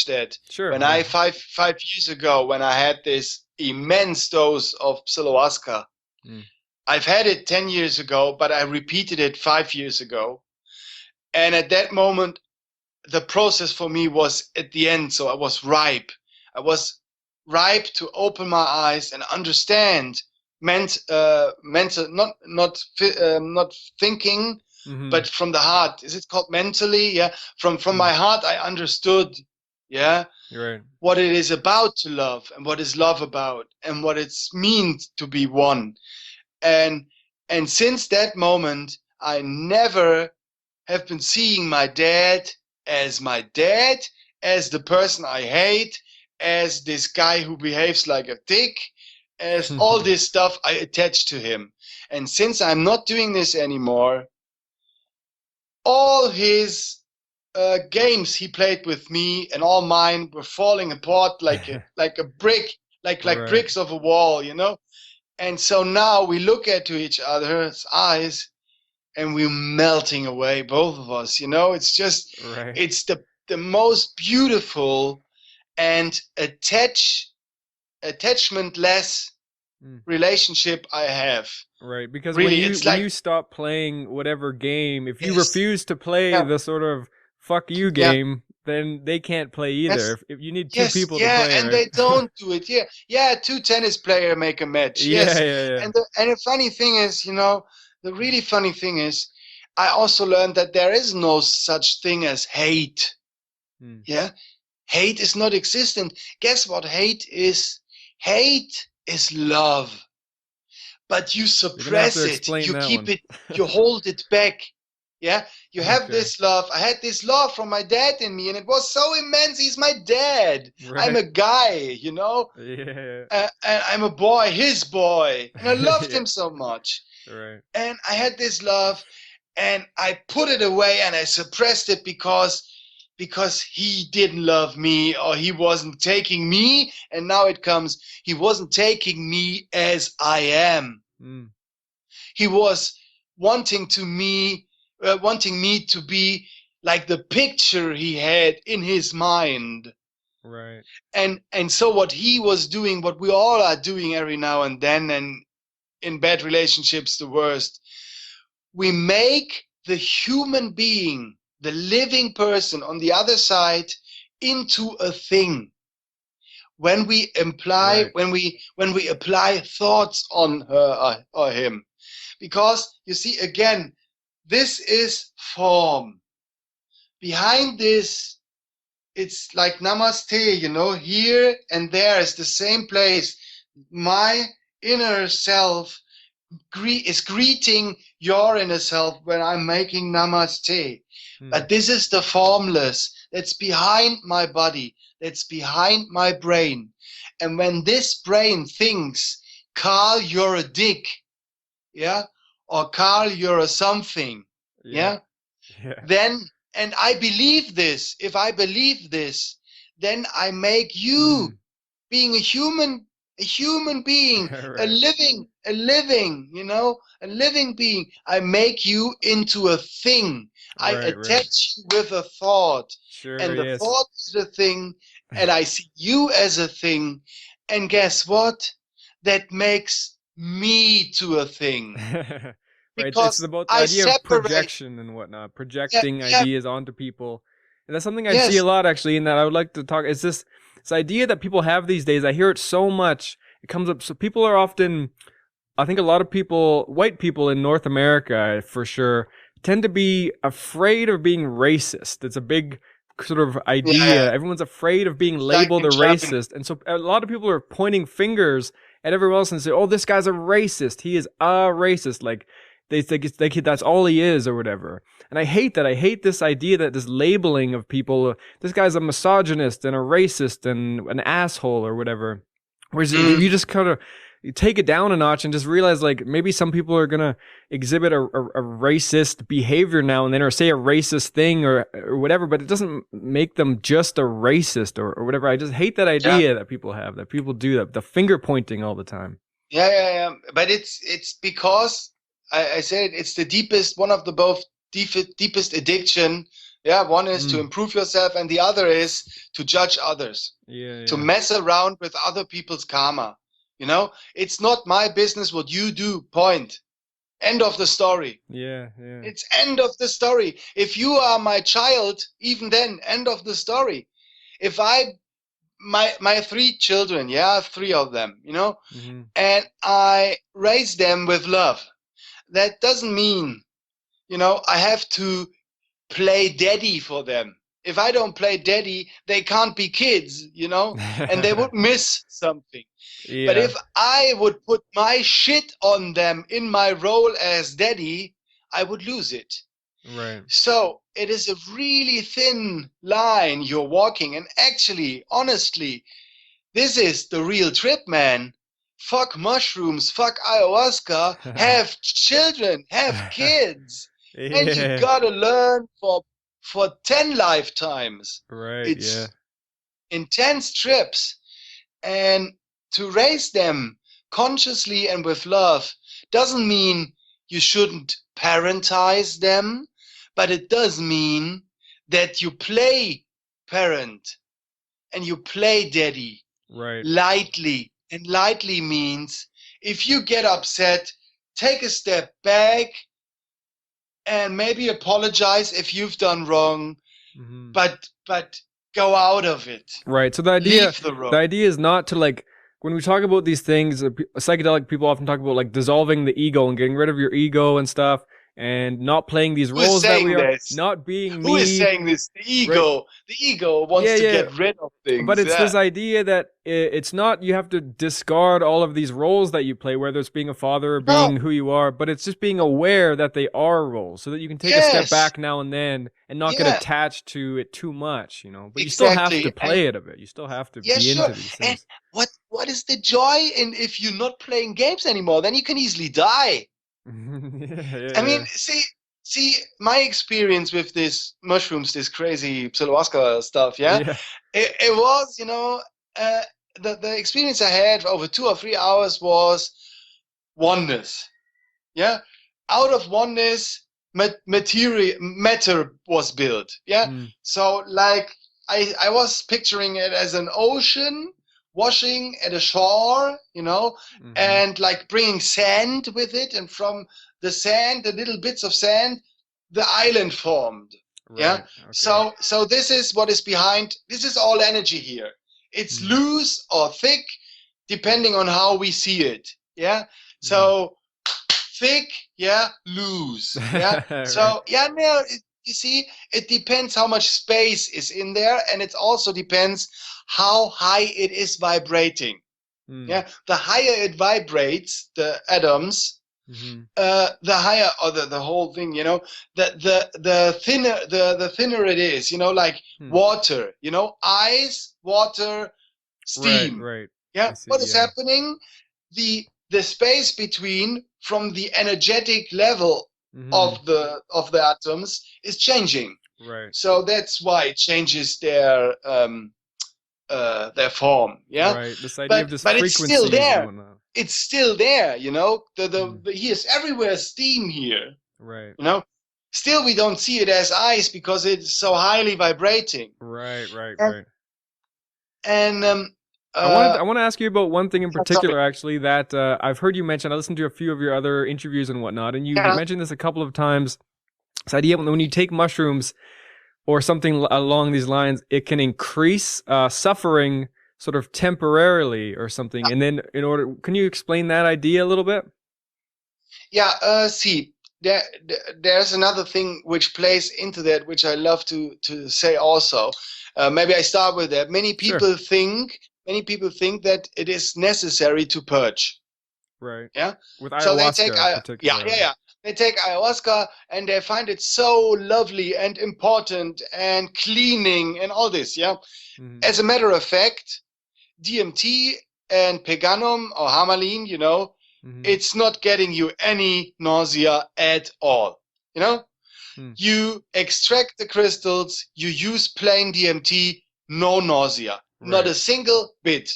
that, sure, when yeah. I 5 years ago, when I had this immense dose of Psilohuasca, Mm. I've had it 10 years ago, but I repeated it 5 years ago. And at that moment, the process for me was at the end. So I was ripe. I was ripe to open my eyes and understand mental, not thinking, Mm-hmm. but from the heart. Is it called mentally? Yeah. From Mm. my heart, I understood. Yeah. You're right. What it is about to love, and what is love about, and what it means to be one. And since that moment, I never have been seeing my dad, as the person I hate, as this guy who behaves like a dick, as all this stuff I attach to him. And since I'm not doing this anymore, all his games he played with me and all mine were falling apart like a brick, like Right. bricks of a wall. And so now we look into each other's eyes and we're melting away, both of us. It's just, Right. it's the most beautiful and attachment-less Mm. relationship I have. Right, because when Really, you it's when like, you stop playing whatever game, if you yes, refuse to play yeah, the sort of fuck you yeah, game, then they can't play either. yes, If you need two yes, people to yeah, play, and right? they don't do it. Yeah, yeah, two tennis player make a match. Yeah, Yes, yeah, and the funny thing is, the really funny thing is, I also learned that there is no such thing as hate. yeah. Mm. Yeah, hate is not existent. Guess what hate is? Hate is love. But you You're gonna have to suppress it. explain You that keep one. it. You hold it back. Yeah. You have Okay. this love. I had this love from my dad in me, and it was so immense. He's my dad. I'm Right. a guy. Yeah. And I'm a boy, his boy. And I loved Yeah. him so much. Right. And I had this love, and I put it away and I suppressed it because he didn't love me, or he wasn't taking me. And now it comes, he wasn't taking me as I am. Mm. He was wanting to me wanting me to be like the picture he had in his mind. Right. And so what he was doing, what we all are doing every now and then, and in bad relationships the worst, we make the human being, the living person on the other side, into a thing. When we Right. when we apply thoughts on her or him, because you see, again, this is form. Behind this, it's like namaste, here and there is the same place. My inner self is greeting your inner self when I'm making namaste. Hmm. But this is the formless that's behind my body, that's behind my brain. And when this brain thinks, Carl, you're a dick, yeah, or Carl, you're a something, Yeah. yeah, Yeah. then, and I believe this, if I believe this, then I make you Mm. being a human being, Right. a living being. I make you into a thing. I Right. Right. attach you with a thought, Sure. and the Yes. thought is the thing, and I see you as a thing. And guess what? That makes me to a thing, Right. It's because about the I idea of separate. projection and whatnot, Yeah, projecting yeah, ideas onto people. And that's something I see a yes, lot actually, and that I would like to talk. It's this idea that people have these days. I hear it so much. It comes up. So people are often, I think a lot of people, white people in North America for sure, tend to be afraid of being racist. It's a big sort of yeah. idea. Everyone's afraid of being It's like labeled a in Germany. racist. And so a lot of people are pointing fingers at everyone else and say, oh, this guy's a racist. He is a racist. Like, they think that's all he is or whatever. And I hate that. I hate this idea that this labeling of people, this guy's a misogynist and a racist and an asshole or whatever. Whereas if Mm. you just kind of you take it down a notch and just realize like maybe some people are gonna exhibit a racist behavior now and then or say a racist thing or whatever, but it doesn't make them just a racist or whatever. I just hate that Yeah. idea that people have, that people do that, the finger pointing all the time. Yeah. But it's because I said it's the deepest, one of the both deepest addiction. Yeah, one is to Mm. improve yourself, and the other is to judge others, Yeah, to yeah. mess around with other people's karma. It's not my business what you do. Point. End of the story. Yeah, yeah. It's end of the story. If you are my child, even then, end of the story. If my three children, yeah, three of them, Mm-hmm. and I raise them with love. That doesn't mean, I have to play daddy for them. If I don't play daddy, they can't be kids, and they would miss something. But Yeah, if I would put my shit on them in my role as daddy, I would lose it. right. So it is a really thin line you're walking. And actually, honestly, this is the real trip, man. Fuck mushrooms, fuck ayahuasca, have children, have kids. And you Yeah, gotta learn for 10 lifetimes. right. Yeah, It's intense trips. And to raise them consciously and with love doesn't mean you shouldn't parentize them, but it does mean that you play parent and you play daddy right. lightly. And lightly means if you get upset, take a step back and maybe apologize if you've done wrong, Mm-hmm. but go out of it. Right. So Leave the the road. idea is not to like when we talk about these things, psychedelic people often talk about like dissolving the ego and getting rid of your ego and stuff, and not playing these Who is roles that we saying are, this? not being Who is me. saying this? The Right. ego. The ego Yeah, wants to yeah. get rid of But things. it's Yeah. this idea that it's not you have to discard all of these roles that you play, whether it's being a father or No. being who you are, but it's just being aware that they are roles so that you can take a step Yes. back now and then and not get Yeah. attached to it too much, you know. But you still have to Exactly. And play it a bit. You still have to yeah, be sure. into these And things. what is the joy in if you're not playing games anymore? Then you can easily die. Yeah, I mean, yeah, see, my experience with this mushrooms, this crazy Psilohuasca stuff, yeah, yeah. it was, uh, the experience I had over 2 or 3 hours was oneness. Yeah, out of oneness, matter was built. Yeah. So like I was picturing it as an ocean washing at a shore, and like bringing sand with it, and from the sand, the little bits of sand, the island formed. Right. Yeah. Okay. So this is what is behind. This is all energy here. It's loose or thick, depending on how we see it. Yeah. So thick, yeah, loose. Yeah. Right. So yeah, no, you see, it depends how much space is in there, and it also depends how high it is vibrating. Yeah. The higher it vibrates, the atoms, the higher, or the whole thing, the thinner it is, like water, ice, water, steam. Right. Yeah. What is happening? The space between, from the energetic level of the atoms, is changing. Right. So that's why it changes their form. Yeah. Right. This idea of this but it's still there. and whatnot. It's still there. Here's everywhere steam here. Right. Still we don't see it as ice because it's so highly vibrating. Right. And I want to ask you about one thing in particular, actually, that I've heard you mention. I listened to a few of your other interviews and whatnot, and you mentioned this a couple of times. This idea when you take mushrooms or something along these lines, it can increase suffering sort of temporarily or something. And then can you explain that idea a little bit? Yeah, see, there's another thing which plays into that, which I love to say also. Maybe I start with that. Many people think that it is necessary to purge. Right. Yeah. With ayahuasca, so they take yeah. They take ayahuasca and they find it so lovely and important and cleaning and all this. Yeah. As a matter of fact, DMT and peganum or harmaline, it's not getting you any nausea at all. You extract the crystals, you use plain DMT, no nausea, not a single bit.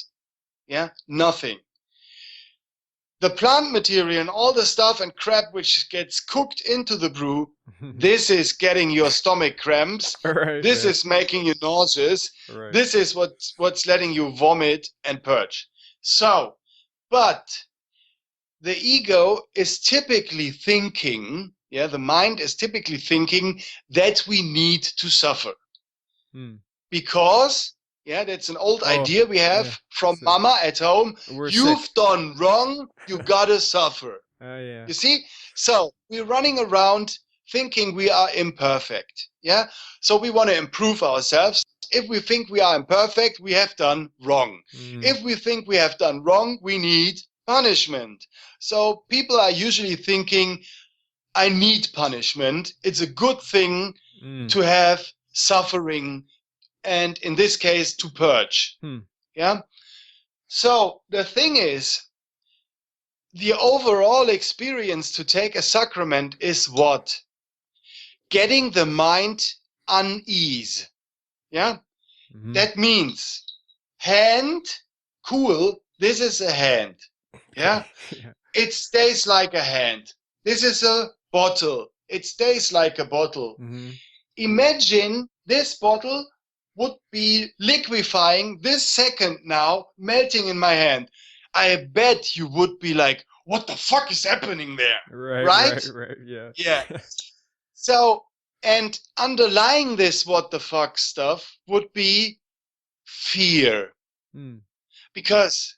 Yeah, nothing. The plant material and all the stuff and crap which gets cooked into the brew, this is getting your stomach cramps. This is making you nauseous. This is what's letting you vomit and purge. So, but the ego is typically thinking, the mind is typically thinking that we need to suffer. Because, that's an old idea we have from mama at home. You've done wrong, you gotta suffer. You see? So we're running around thinking we are imperfect. Yeah? So we want to improve ourselves. If we think we are imperfect, we have done wrong. If we think we have done wrong, we need punishment. So people are usually thinking, I need punishment. It's a good thing to have suffering, and in this case, to purge. Yeah. So the thing is, the overall experience to take a sacrament is what? Getting the mind unease. Yeah. That means hand, cool. This is a hand. Yeah. It stays like a hand. This is a bottle. It stays like a bottle. Imagine this bottle would be liquefying this second now, melting in my hand. I bet you would be like, what the fuck is happening there? Right? Yeah. So, and underlying this what the fuck stuff would be fear. Because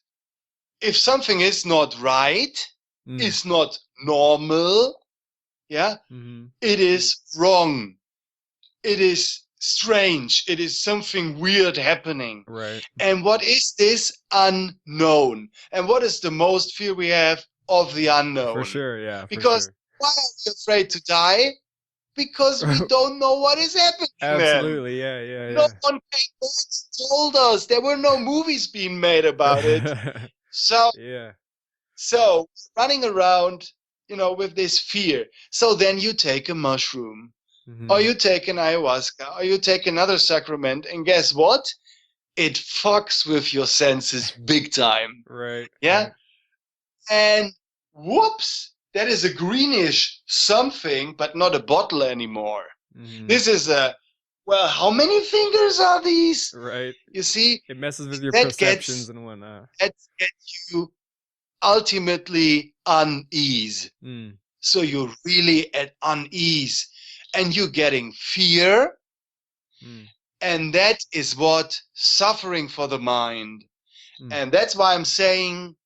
if something is not right, is not normal, it is wrong. It is strange. It is something weird happening. And what is this? Unknown. And what is the most fear we have? Of the unknown. For sure, yeah. Because why are we afraid to die? Because we don't know what is happening. Absolutely, yeah. No one told us. There were no movies being made about it. So running around, with this fear. So then you take a mushroom. Or you take an ayahuasca, or you take another sacrament, and guess what? It fucks with your senses big time. Yeah? And whoops, that is a greenish something, but not a bottle anymore. This is well, how many fingers are these? Right. You see, It messes with your that perceptions and whatnot. that gets you ultimately unease. So you're really at unease, and you're getting fear, and that is what suffering for the mind. And that's why I'm saying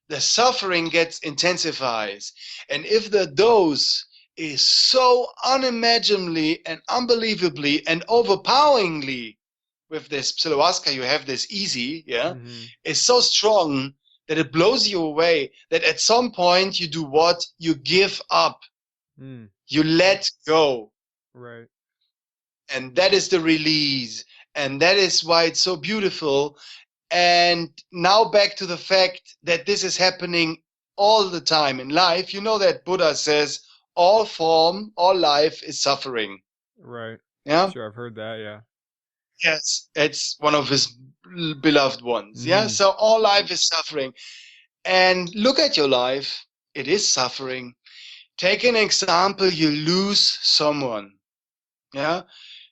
the suffering gets intensifies. And if the dose is so unimaginably and unbelievably and overpoweringly, with this Psilohuasca, you have this easy, is so strong that it blows you away, that at some point you do what? You give up. You let go. Right. And that is the release. And that is why it's so beautiful. And now back to the fact that this is happening all the time in life. You know that Buddha says all form, all life is suffering. Right. Yeah. Sure, I've heard that. Yeah. Yes, it's one of his beloved ones. Yeah. So all life is suffering. And look at your life. It is suffering. Take an example. You lose someone. Yeah.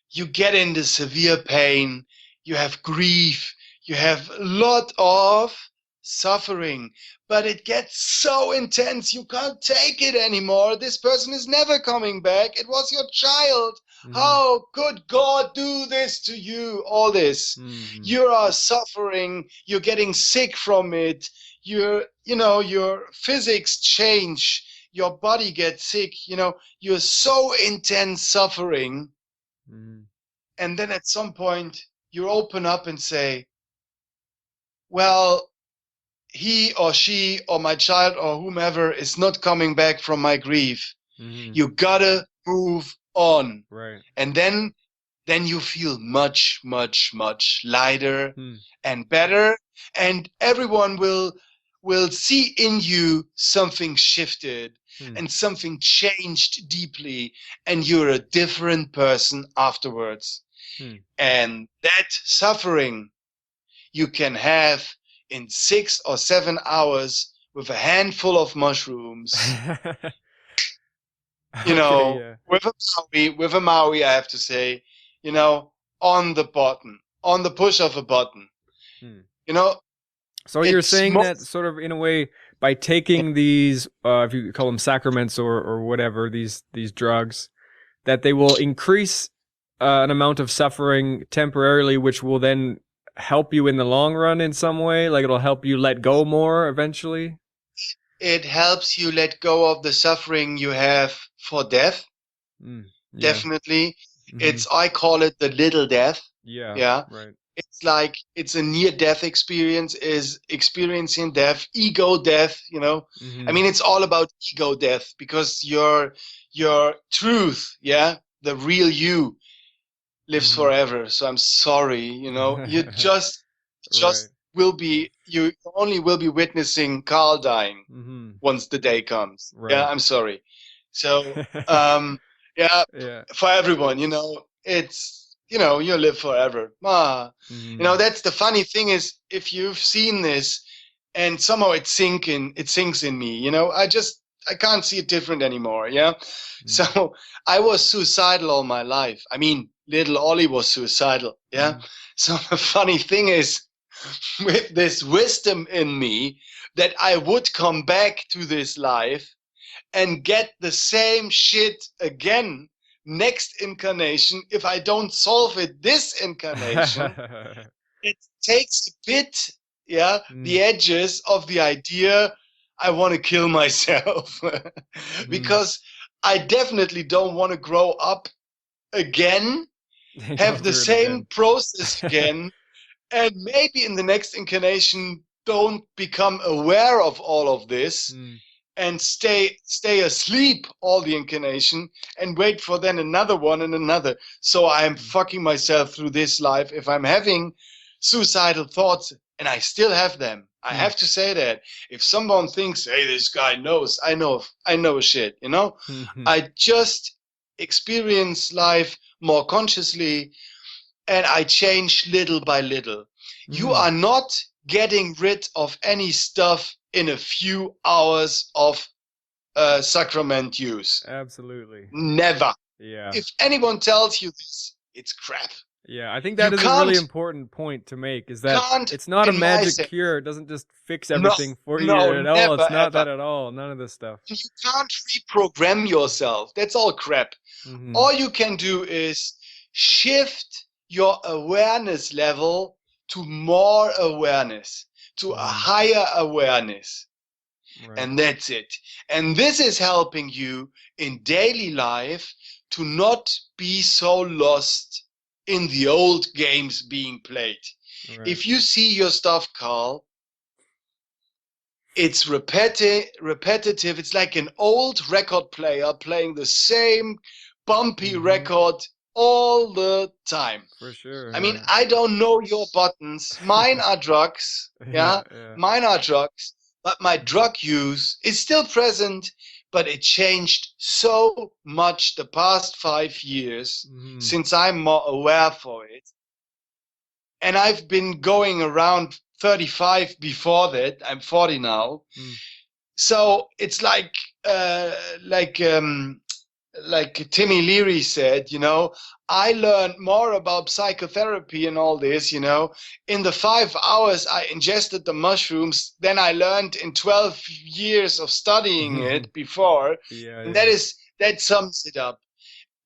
You get into severe pain. You have grief. You have a lot of suffering, but it gets so intense. You can't take it anymore. This person is never coming back. It was your child. How could God do this to you? All this. You are suffering. You're getting sick from it. Your physics change. Your body gets sick. You're so intense suffering. And then at some point you open up and say, well, he or she or my child or whomever is not coming back from my grief. You gotta move on. Right. And then you feel much, much, much lighter and better. And everyone will see in you something shifted and something changed deeply. And you're a different person afterwards. And that suffering you can have in 6 or 7 hours with a handful of mushrooms. With a MAOI, I have to say, on the button, on the push of a button. So you're saying that sort of in a way by taking these, if you call them sacraments or whatever, these drugs, that they will increase an amount of suffering temporarily, which will then help you in the long run in some way? Like it'll help you let go more eventually? It helps you let go of the suffering you have for death. Definitely. I call it the little death. Yeah. Right. It's like it's a near-death experience, is experiencing death, ego death, I mean, it's all about ego death because your truth, the real you lives forever. So I'm sorry, you just right. you only will be witnessing Carl dying once the day comes. Right. Yeah, I'm sorry. So, for everyone, it's, you live forever. That's the funny thing is, if you've seen this and somehow it sinks in me, I can't see it different anymore. Yeah. So I was suicidal all my life. I mean, little Ollie was suicidal. Yeah. So the funny thing is, with this wisdom in me, that I would come back to this life and get the same shit again next incarnation if I don't solve it this incarnation. It takes a bit, the edges of the idea I want to kill myself because I definitely don't want to grow up again, have the same process again, and maybe in the next incarnation don't become aware of all of this and stay asleep all the incarnation and wait for then another one and another. So I'm fucking myself through this life if I'm having suicidal thoughts, and I still have them. I have to say that. If someone thinks, hey, this guy knows, I know shit, I just experience life more consciously and I change little by little. You are not getting rid of any stuff in a few hours of sacrament use. Absolutely. Never. Yeah. If anyone tells you this, it's crap. Yeah, I think You that is a really important point to make, is that can't, it's not a in my magic sense, cure. It doesn't just fix no, everything for you no, at all. never It's not ever. that at all. None of this stuff. You can't reprogram yourself. That's all crap. Mm-hmm. All you can do is shift your awareness level to more awareness, to a higher awareness. Right. And that's it. And this is helping you in daily life to not be so lost in the old games being played. Right. If you see your stuff, Carl, it's repetitive. It's like an old record player playing the same bumpy record all the time. For sure. I mean, I don't know your buttons. Mine are drugs. Yeah? Mine are drugs. But my drug use is still present, but it changed so much the past 5 years since I'm more aware for it. And I've been going around 35 before that. I'm 40 now. So it's like Timmy Leary said, you know, I learned more about psychotherapy and all this, you know, in the 5 hours I ingested the mushrooms than I learned in 12 years of studying it before. And that sums it up.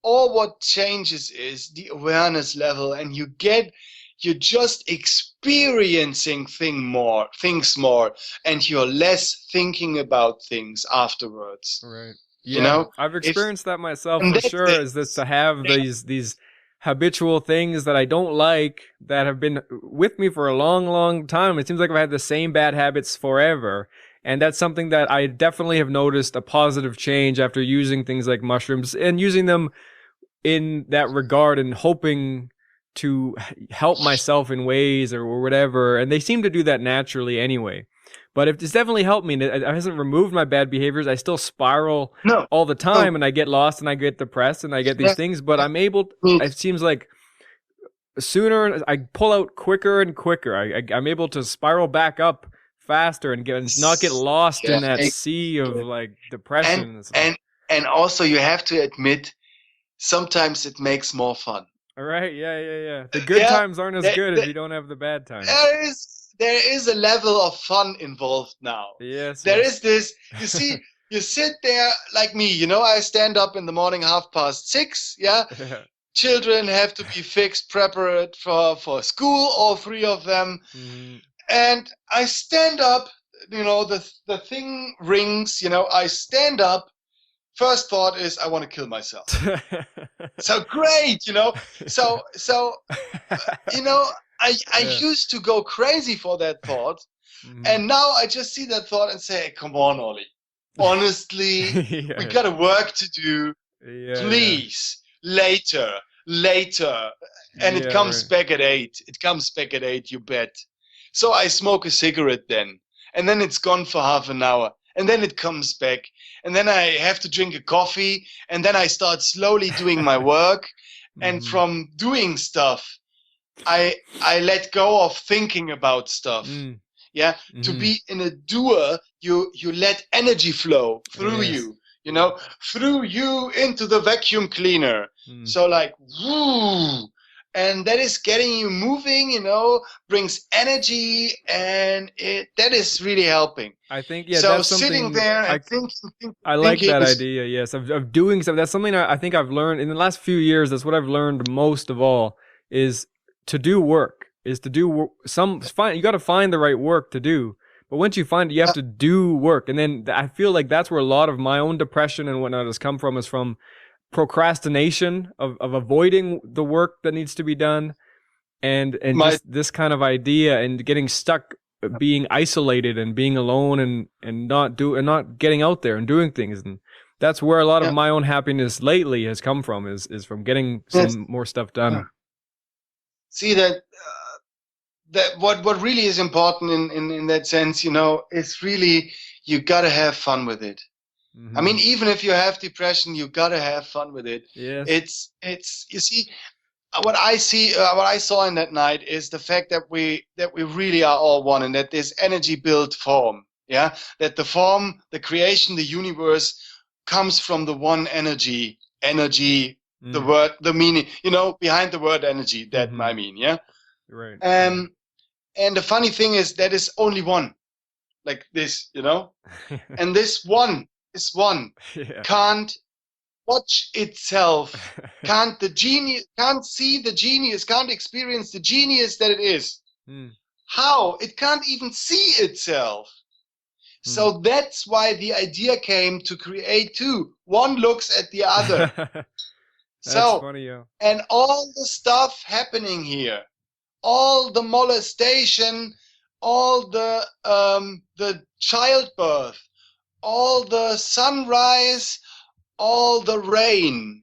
All what changes is the awareness level, and you're just experiencing things more, and you're less thinking about things afterwards. Right. Yeah, you know, I've experienced that myself for sure. Is this to have these habitual things that I don't like that have been with me for a long, long time. It seems like I've had the same bad habits forever. And that's something that I definitely have noticed a positive change after using things like mushrooms and using them in that regard and hoping to help myself in ways or whatever. And they seem to do that naturally anyway. But it's definitely helped me. It hasn't removed my bad behaviors. I still spiral all the time, and I get lost and I get depressed and I get these things. But I'm able, it seems like sooner, I pull out quicker and quicker. I'm able to spiral back up faster and not get lost in that sea of like depression. And also you have to admit, sometimes it makes more fun. All right, yeah. The good times aren't as good if you don't have the bad times. There is a level of fun involved now. Yes. There is this, you see, you sit there like me, you know, I stand up in the morning 6:30, yeah? Children have to be fixed, prepared for school, all 3 of them. And I stand up, you know, the thing rings, you know, I stand up. First thought is, I want to kill myself. So great, you know. So you know, I used to go crazy for that thought, and now I just see that thought and say, "Come on, Ollie. Honestly, we got a work to do. Please, later." And it comes back at 8. It comes back at 8. You bet. So I smoke a cigarette then, and then it's gone for half an hour. And then it comes back. And then I have to drink a coffee. And then I start slowly doing my work. And from doing stuff, I let go of thinking about stuff. Yeah. To be in a doer, you let energy flow through you, you know, through you into the vacuum cleaner. So like, woo. And that is getting you moving, you know, brings energy, and that is really helping. I think, so that's something sitting there and thinking. I like that idea, yes, of doing something. That's something I think I've learned in the last few years. That's what I've learned most of all, is to do work, is to do you got to find the right work to do. But once you find it, you have to do work. And then I feel like that's where a lot of my own depression and whatnot has come from, is from procrastination of avoiding the work that needs to be done, and just this kind of idea, and getting stuck being isolated and being alone and not getting out there and doing things. And that's where a lot of my own happiness lately has come from, is from getting some more stuff done. See that what really is important in that sense, you know, it's really, you gotta have fun with it. I mean, even if you have depression, you gotta have fun with it. Yes. It's you see, what I saw in that night is the fact that we really are all one, and that this energy built form, Yeah, that the form, the creation, the universe comes from the one energy, the word, the meaning, behind the word energy, that I mean, yeah. Right. And the funny thing is that is only one, like this, and this one is one, Yeah. can't watch itself, can't see the genius, can't experience the genius that it is. How? It can't even see itself. So that's why the idea came to create two. One looks at the other. That's So, funny, yeah. and all the stuff happening here, all the molestation, all the childbirth, all the sunrise, all the rain,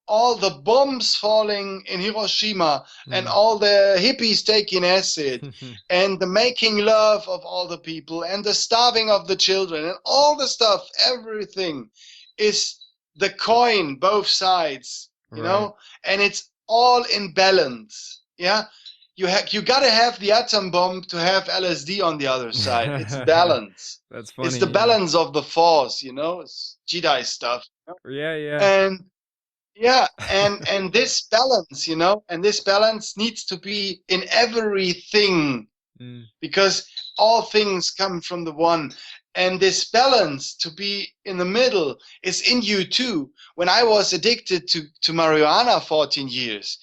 all the bombs falling in Hiroshima, and all the hippies taking acid, and the making love of all the people, and the starving of the children, and all the stuff, everything is the coin, both sides, and it's all in balance. Yeah. You gotta have the atom bomb to have LSD on the other side. It's balance. That's funny. It's the balance of the force, it's Jedi stuff. Yeah. And and this balance, and this balance needs to be in everything, because all things come from the one. And this balance to be in the middle is in you too. When I was addicted to marijuana 14 years,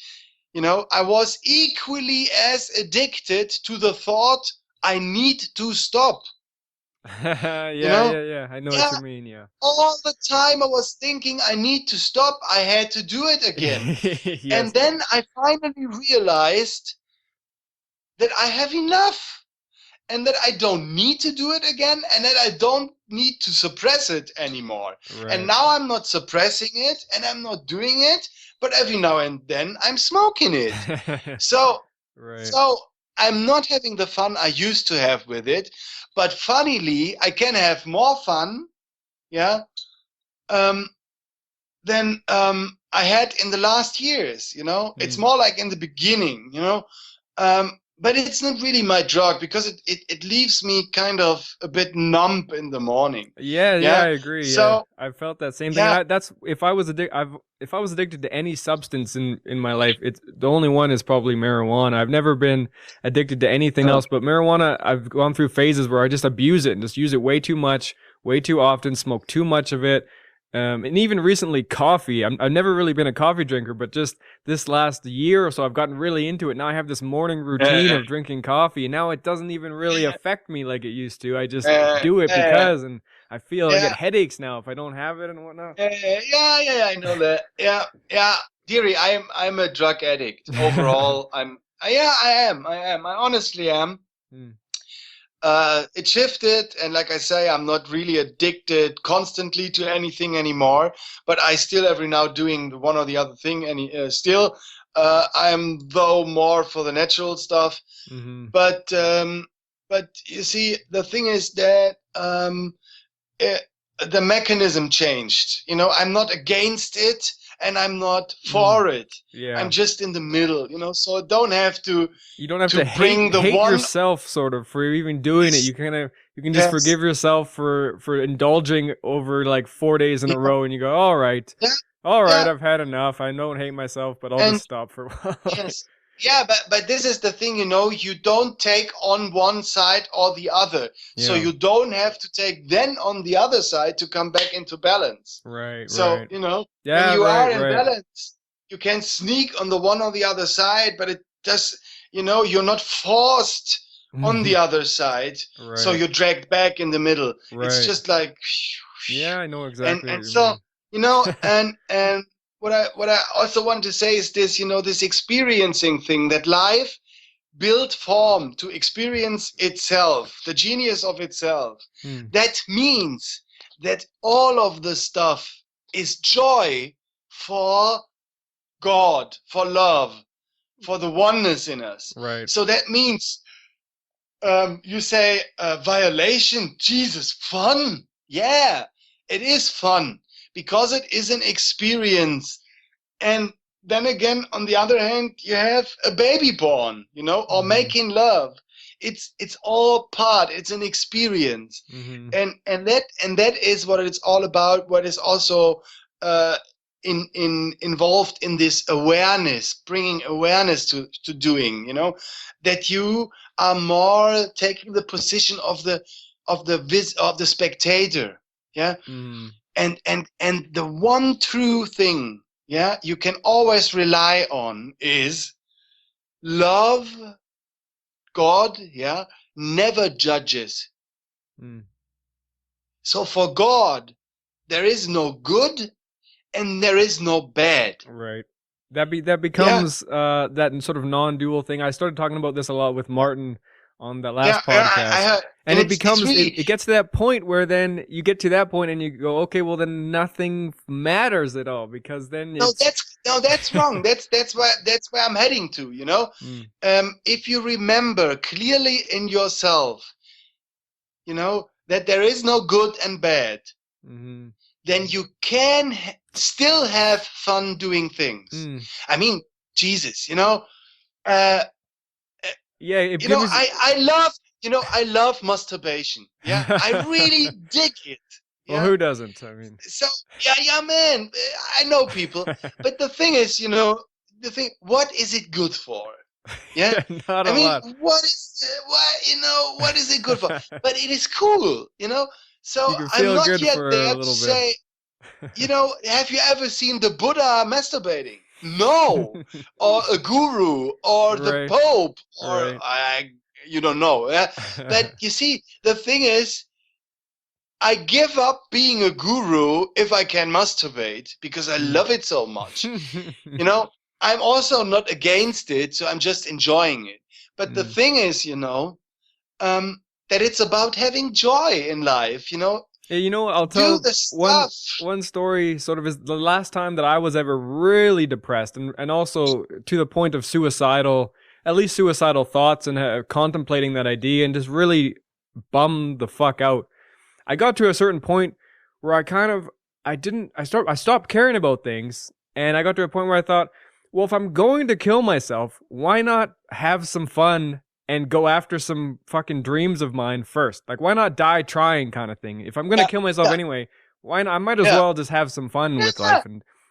I was equally as addicted to the thought I need to stop. Yeah. I know what you mean, yeah. All the time I was thinking I need to stop. I had to do it again. Yes. And then I finally realized that I have enough, and that I don't need to do it again, and that I don't need to suppress it anymore. Right. And now I'm not suppressing it, and I'm not doing it, but every now and then I'm smoking it. So I'm not having the fun I used to have with it, but funnily, I can have more fun, than I had in the last years, It's more like in the beginning, but it's not really my drug, because it leaves me kind of a bit numb in the morning. Yeah, I agree. So I felt that same thing. Yeah. That's if I was addicted to any substance in my life, it's the only one is probably marijuana. I've never been addicted to anything else, but marijuana, I've gone through phases where I just abuse it and just use it way too much, way too often, smoke too much of it. And even recently, coffee. I've never really been a coffee drinker, but just this last year or so, I've gotten really into it. Now I have this morning routine of drinking coffee, and now it doesn't even really affect me like it used to. I just do it because, and I feel I get headaches now if I don't have it and whatnot. Yeah, I know that. Yeah, dearie, I'm a drug addict overall. I am. I honestly am. It shifted, and like I say, I'm not really addicted constantly to anything anymore, but I still every now doing the one or the other thing, and still I'm though more for the natural stuff. But you see, the thing is that the mechanism changed. I'm not against it, and I'm not for it. Yeah. I'm just in the middle, so you don't have to hate yourself sort of for even doing it. You can just forgive yourself for indulging over like 4 days in a row, and you go, all right, I've had enough. I don't hate myself, but I'll just stop for a while. Yes. Yeah, but this is the thing, you don't take on one side or the other. Yeah. So you don't have to take then on the other side to come back into balance. Right. So, when you are in balance, you can sneak on the one or the other side, but it does, you're not forced on the other side. Right. So you're dragged back in the middle. Right. It's just like, yeah, I know exactly. And so, and what I also want to say is this, this experiencing thing, that life built form to experience itself, the genius of itself. That means that all of the stuff is joy for God, for love, for the oneness in us. Right. So that means you say violation, Jesus, fun. Yeah, it is fun, because it is an experience. And then again, on the other hand, you have a baby born, or making love. it's all part. It's an experience, Mm-hmm. and that is what it's all about. What is also involved in this awareness, bringing awareness to doing. That you are more taking the position of the spectator. Yeah. Mm-hmm. And the one true thing, yeah, you can always rely on is love. God, yeah, never judges. Mm. So for God, there is no good and there is no bad. Right. That Yeah, becomes that sort of non-dual thing. I started talking about this a lot with Martin on that yeah, last yeah. I podcast. heard, And and it it's becomes really it gets to that point where then you get to that point and you go, okay, well then nothing matters at all, because then no. it's That's wrong. That's where I'm heading to. Mm. If you remember clearly in yourself, that there is no good and bad, Mm-hmm. then you can still have fun doing things. Mm. I mean, Jesus, uh, Yeah, it gives I love masturbation. Yeah, I really dig it. Well, Yeah. who doesn't? I mean, So yeah, man. I know people, but the thing is, what is it good for? Yeah. not I a mean, lot. what is it good for? But it is cool. So You can I'm feel not good yet for a there to little bit. say, have you ever seen the Buddha masturbating? No. Or a guru or the Right, Pope or right. you don't know. Yeah? But you see, the thing is, I give up being a guru if I can masturbate because I Mm. love it so much. I'm also not against it, so I'm just enjoying it. But the Mm. thing is, that it's about having joy in life, Yeah, you know what? I'll do tell the stuff. one story. Sort of is the last time that I was ever really depressed, and also to the point of suicidal, at least suicidal thoughts, and contemplating that idea, and just really bummed the fuck out. I got to a certain point where I stopped caring about things, and I got to a point where I thought, well, if I'm going to kill myself, why not have some fun and go after some fucking dreams of mine first? Like, why not die trying, kind of thing? If I'm gonna Yeah, kill myself yeah, anyway, why not? I might as yeah, well just have some fun with yeah. life.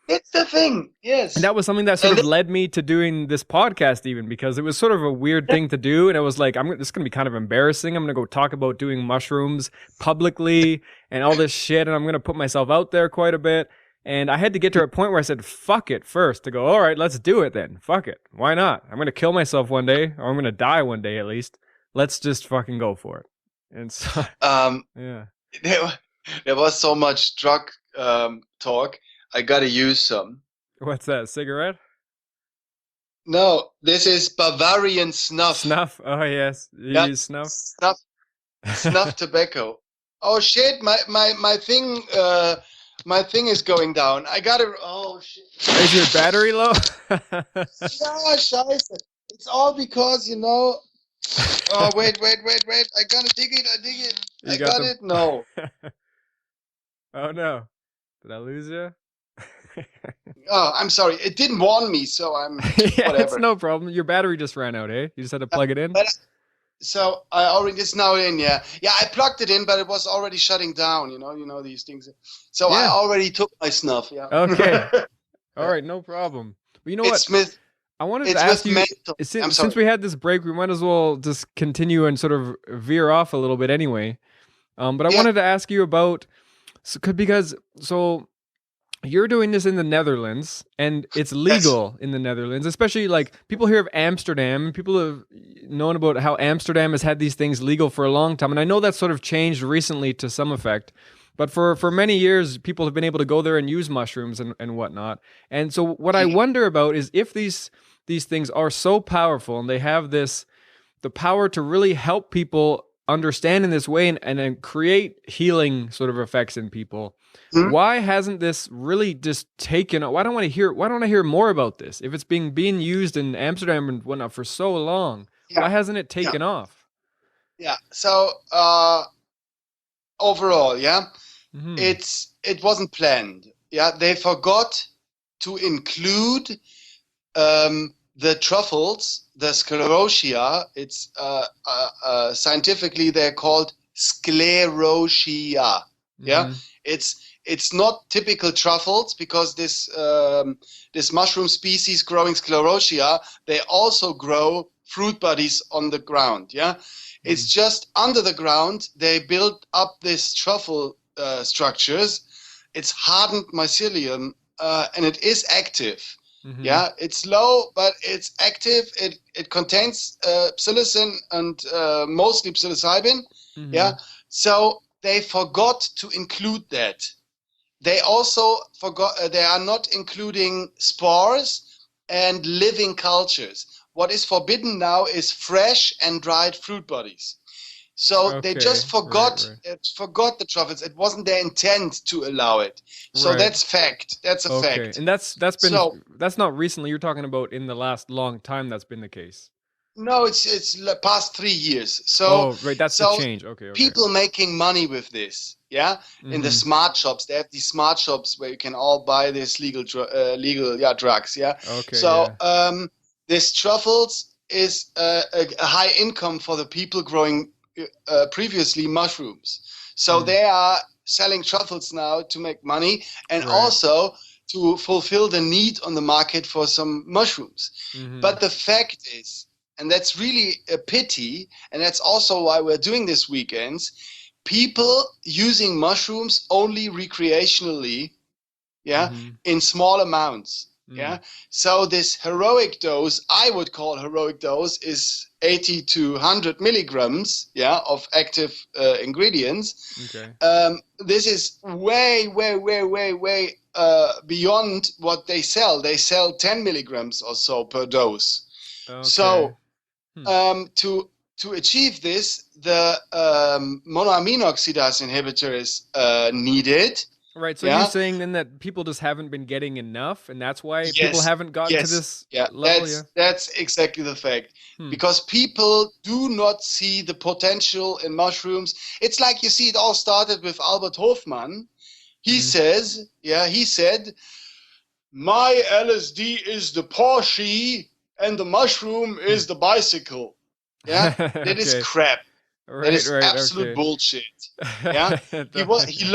It's the thing. And Yes. that was something that sort And of led me to doing this podcast, even because it was sort of a weird thing to do. And I was like, this is going to be kind of embarrassing. I'm going to go talk about doing mushrooms publicly and all this shit. And I'm going to put myself out there quite a bit. And I had to get to a point where I said, fuck it first, to go, all right, let's do it then. Fuck it. Why not? I'm going to kill myself one day, or I'm going to die one day at least. Let's just fucking go for it. And so, um, yeah. there was so much drug talk. I gotta use some. What's that? Cigarette? No, this is Bavarian snuff. Snuff? Oh, yes. You Yeah, use snuff? snuff tobacco. Oh shit! My thing is going down. I gotta. Oh shit! Is your battery low? Yeah, scheiße. It's all because Oh wait! I gotta dig it. I dig it. You I got got the. it. No. Oh no! Did I lose you? Oh, I'm sorry. It didn't warn me, so I'm Yeah, it's whatever. no problem. Your battery just ran out, eh? You just had to plug it in. But so I already it's now in. Yeah, yeah. I plugged it in, but it was already shutting down. These things. So I Yeah. already took my snuff. Yeah. Okay. All right, no problem. But you know what? It's with I wanted to it's ask with you. mental. I'm Since sorry. we had this break, we might as well just continue and sort of veer off a little bit anyway. But I Yeah. wanted to ask you about because you're doing this in the Netherlands, and it's legal in the Netherlands, especially like people hear of Amsterdam. People have known about how Amsterdam has had these things legal for a long time. And I know that's sort of changed recently to some effect. But for many years, people have been able to go there and use mushrooms and whatnot. And so what I wonder about is if these things are so powerful and they have the power to really help people understand in this way and then create healing sort of effects in people. Hmm? Why hasn't this really just taken? Why don't I hear more about this? If it's being used in Amsterdam and whatnot for so long, Yeah. why hasn't it taken off? Yeah. So overall, yeah, Mm-hmm. it wasn't planned. Yeah, they forgot to include the truffles, the sclerotia, it's scientifically they're called sclerotia. Yeah, Mm-hmm. it's not typical truffles because this mushroom species growing sclerotia, they also grow fruit bodies on the ground. Yeah, it's just under the ground they build up these truffle structures. It's hardened mycelium and it is active. Mm-hmm. Yeah, it's low, but it's active. It contains psilocin and mostly psilocybin. Mm-hmm. Yeah, so they forgot to include that. They also forgot. They are not including spores and living cultures. What is forbidden now is fresh and dried fruit bodies. So they just Okay. Right. forgot Right. forgot the truffles. It wasn't their intent to allow it. So Right. that's fact. That's a Okay. fact. And So that's not recently. You're talking about in the last long time that's been the case. no, it's the past 3 years. Oh, right. That's the So change. Okay. Okay. people making money with this, yeah. In the Mm-hmm. smart shops, they have these smart shops where you can all buy this legal drugs, yeah. Okay. So Yeah. this truffles is a high income for the people growing previously mushrooms. So Mm. they are selling truffles now to make money and Right. also to fulfill the need on the market for some mushrooms. Mm-hmm. But the fact is, and that's really a pity, and that's also why we're doing this weekends, people using mushrooms only recreationally, yeah, Mm-hmm. in small amounts. Mm. Yeah. So this heroic dose, I would call heroic dose, is 80 to 100 milligrams, yeah, of active ingredients. Okay. This is way beyond what they sell. They sell 10 milligrams or so per dose. Okay. So Hmm. to achieve this, the monoamine oxidase inhibitor is needed. Right. So you're Yeah. saying then that people just haven't been getting enough, and that's why people Yes. haven't gotten to Yes. this Yeah. level. Yeah. That's exactly the fact. Hmm. Because people do not see the potential in mushrooms. It's like you see, it all started with Albert Hofmann. He Mm-hmm. says, yeah, he said, my LSD is the Porsche and the mushroom Hmm. is the bicycle. Yeah, that is Okay. crap. That Right. is Right. absolute Okay. bullshit. Yeah, he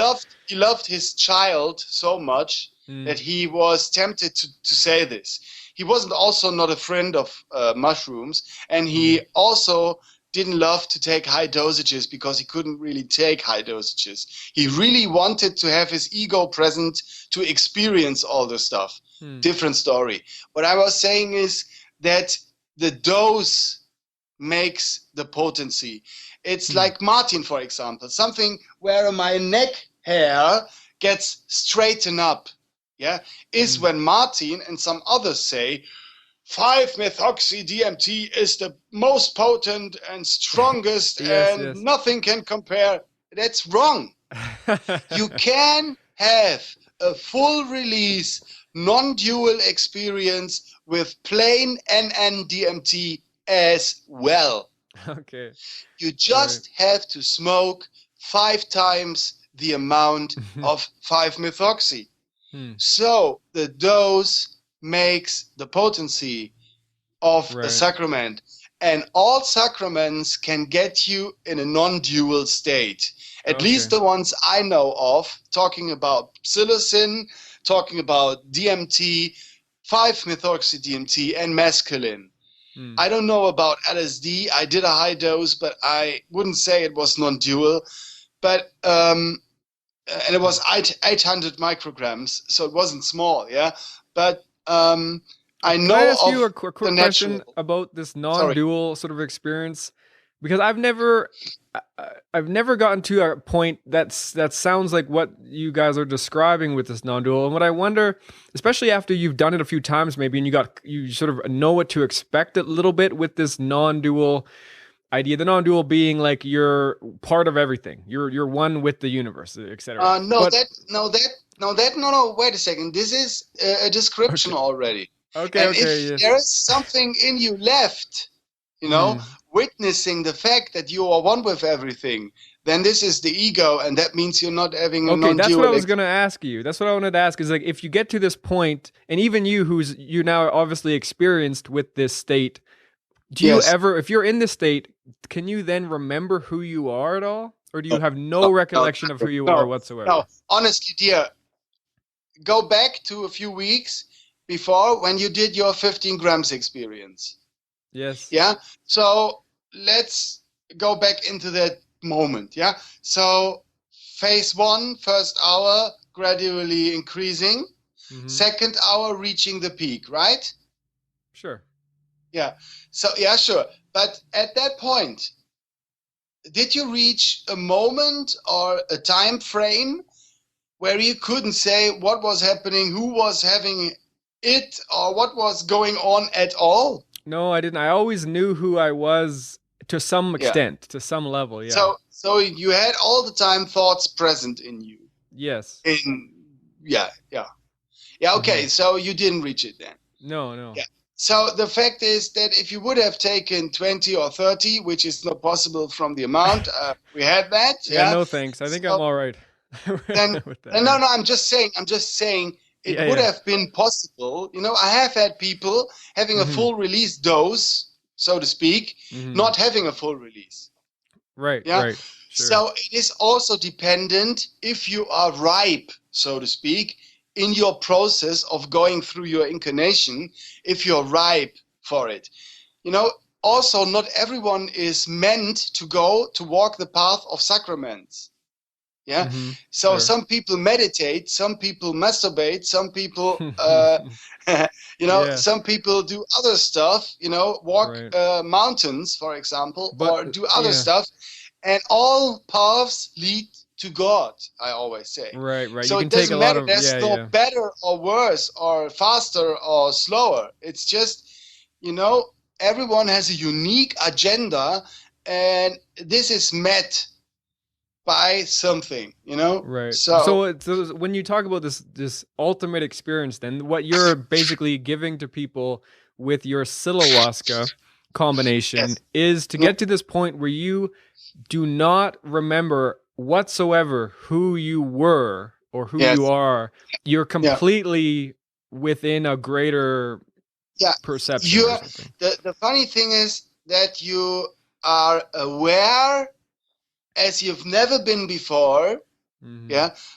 loved his child so much Mm. that he was tempted to say this. He wasn't also not a friend of mushrooms, and Mm-hmm. he also didn't love to take high dosages because he couldn't really take high dosages. He really wanted to have his ego present to experience all the stuff. Hmm. Different story. What I was saying is that the dose makes the potency. It's Hmm. like Martin, for example, something where my neck hair gets straightened up, yeah, is Hmm. when Martin and some others say 5-methoxy-DMT is the most potent and strongest Yes. and Yes. nothing can compare. That's wrong. You can have a full release, non-dual experience with plain NN-DMT as well. Okay. You Right. just have to smoke 5 times the amount of 5-methoxy. Hmm. So the dose makes the potency of a Right. sacrament. And all sacraments can get you in a non-dual state. At least Okay. the ones I know of, talking about psilocin, talking about DMT, 5-methoxy-DMT, and mescaline. Hmm. I don't know about LSD. I did a high dose, but I wouldn't say it was non-dual. But and it was 800 micrograms, so it wasn't small, yeah. But I Can I know ask you of a quick the question natural. about this Sorry. non-dual sort of experience? Because I've never gotten to a point that sounds like what you guys are describing with this non-dual. And what I wonder, especially after you've done it a few times, maybe, and you sort of know what to expect a little bit with this non-dual idea. The non-dual being like you're part of everything. You're one with the universe, etc. No, But no. Wait a second. This is a description okay, already. okay, And okay, if yes, there is something in you left, witnessing the fact that you are one with everything, then this is the ego, and that means you're not having a Okay, that's what I non-dual. was going to ask you. That's what I wanted to ask is like, if you get to this point, and even you now obviously experienced with this state, do you Yes. ever, if you're in this state, can you then remember who you are at all? Or do you have no No, recollection of who you are whatsoever? no. Honestly, dear, go back to a few weeks before when you did your 15 grams experience. Yes. Yeah. So let's go back into that moment. Yeah. So phase 1, first hour, gradually increasing. Second hour, reaching the peak, right? Sure. Yeah. So, yeah, sure. But at that point, did you reach a moment or a time frame where you couldn't say what was happening, who was having it, or what was going on at all? No, I didn't. I always knew who I was to some Yeah. extent, to some level. Yeah. So you had all the time thoughts present in you. Yes. Yeah. Okay. So you didn't reach it then. No. Yeah. So the fact is that if you would have taken 20 or 30, which is not possible from the amount, we had that. Yeah. No thanks. I think I'm all right. Then no. I'm just saying it would have been possible. I have had people having a full release dose, so to speak, not having a full release. Right. Yeah. Right. Sure. So it is also dependent if you are ripe, so to speak, in your process of going through your incarnation, if you're ripe for it. Also not everyone is meant to walk the path of sacraments. Yeah. So Sure. some people meditate, some people masturbate, some people, some people do other stuff, walk mountains, for example, or do other stuff. And all paths lead to God, I always say. Right. So you can it doesn't take a matter. lot of, There's no better or worse or faster or slower. It's just, everyone has a unique agenda, and this is met by something, Right. So when you talk about this ultimate experience, then what you're basically giving to people with your Psilohuasca combination is to get to this point where you do not remember whatsoever who you were or who you are. You're completely within a greater perception or something. The funny thing is that you are aware as you've never been before,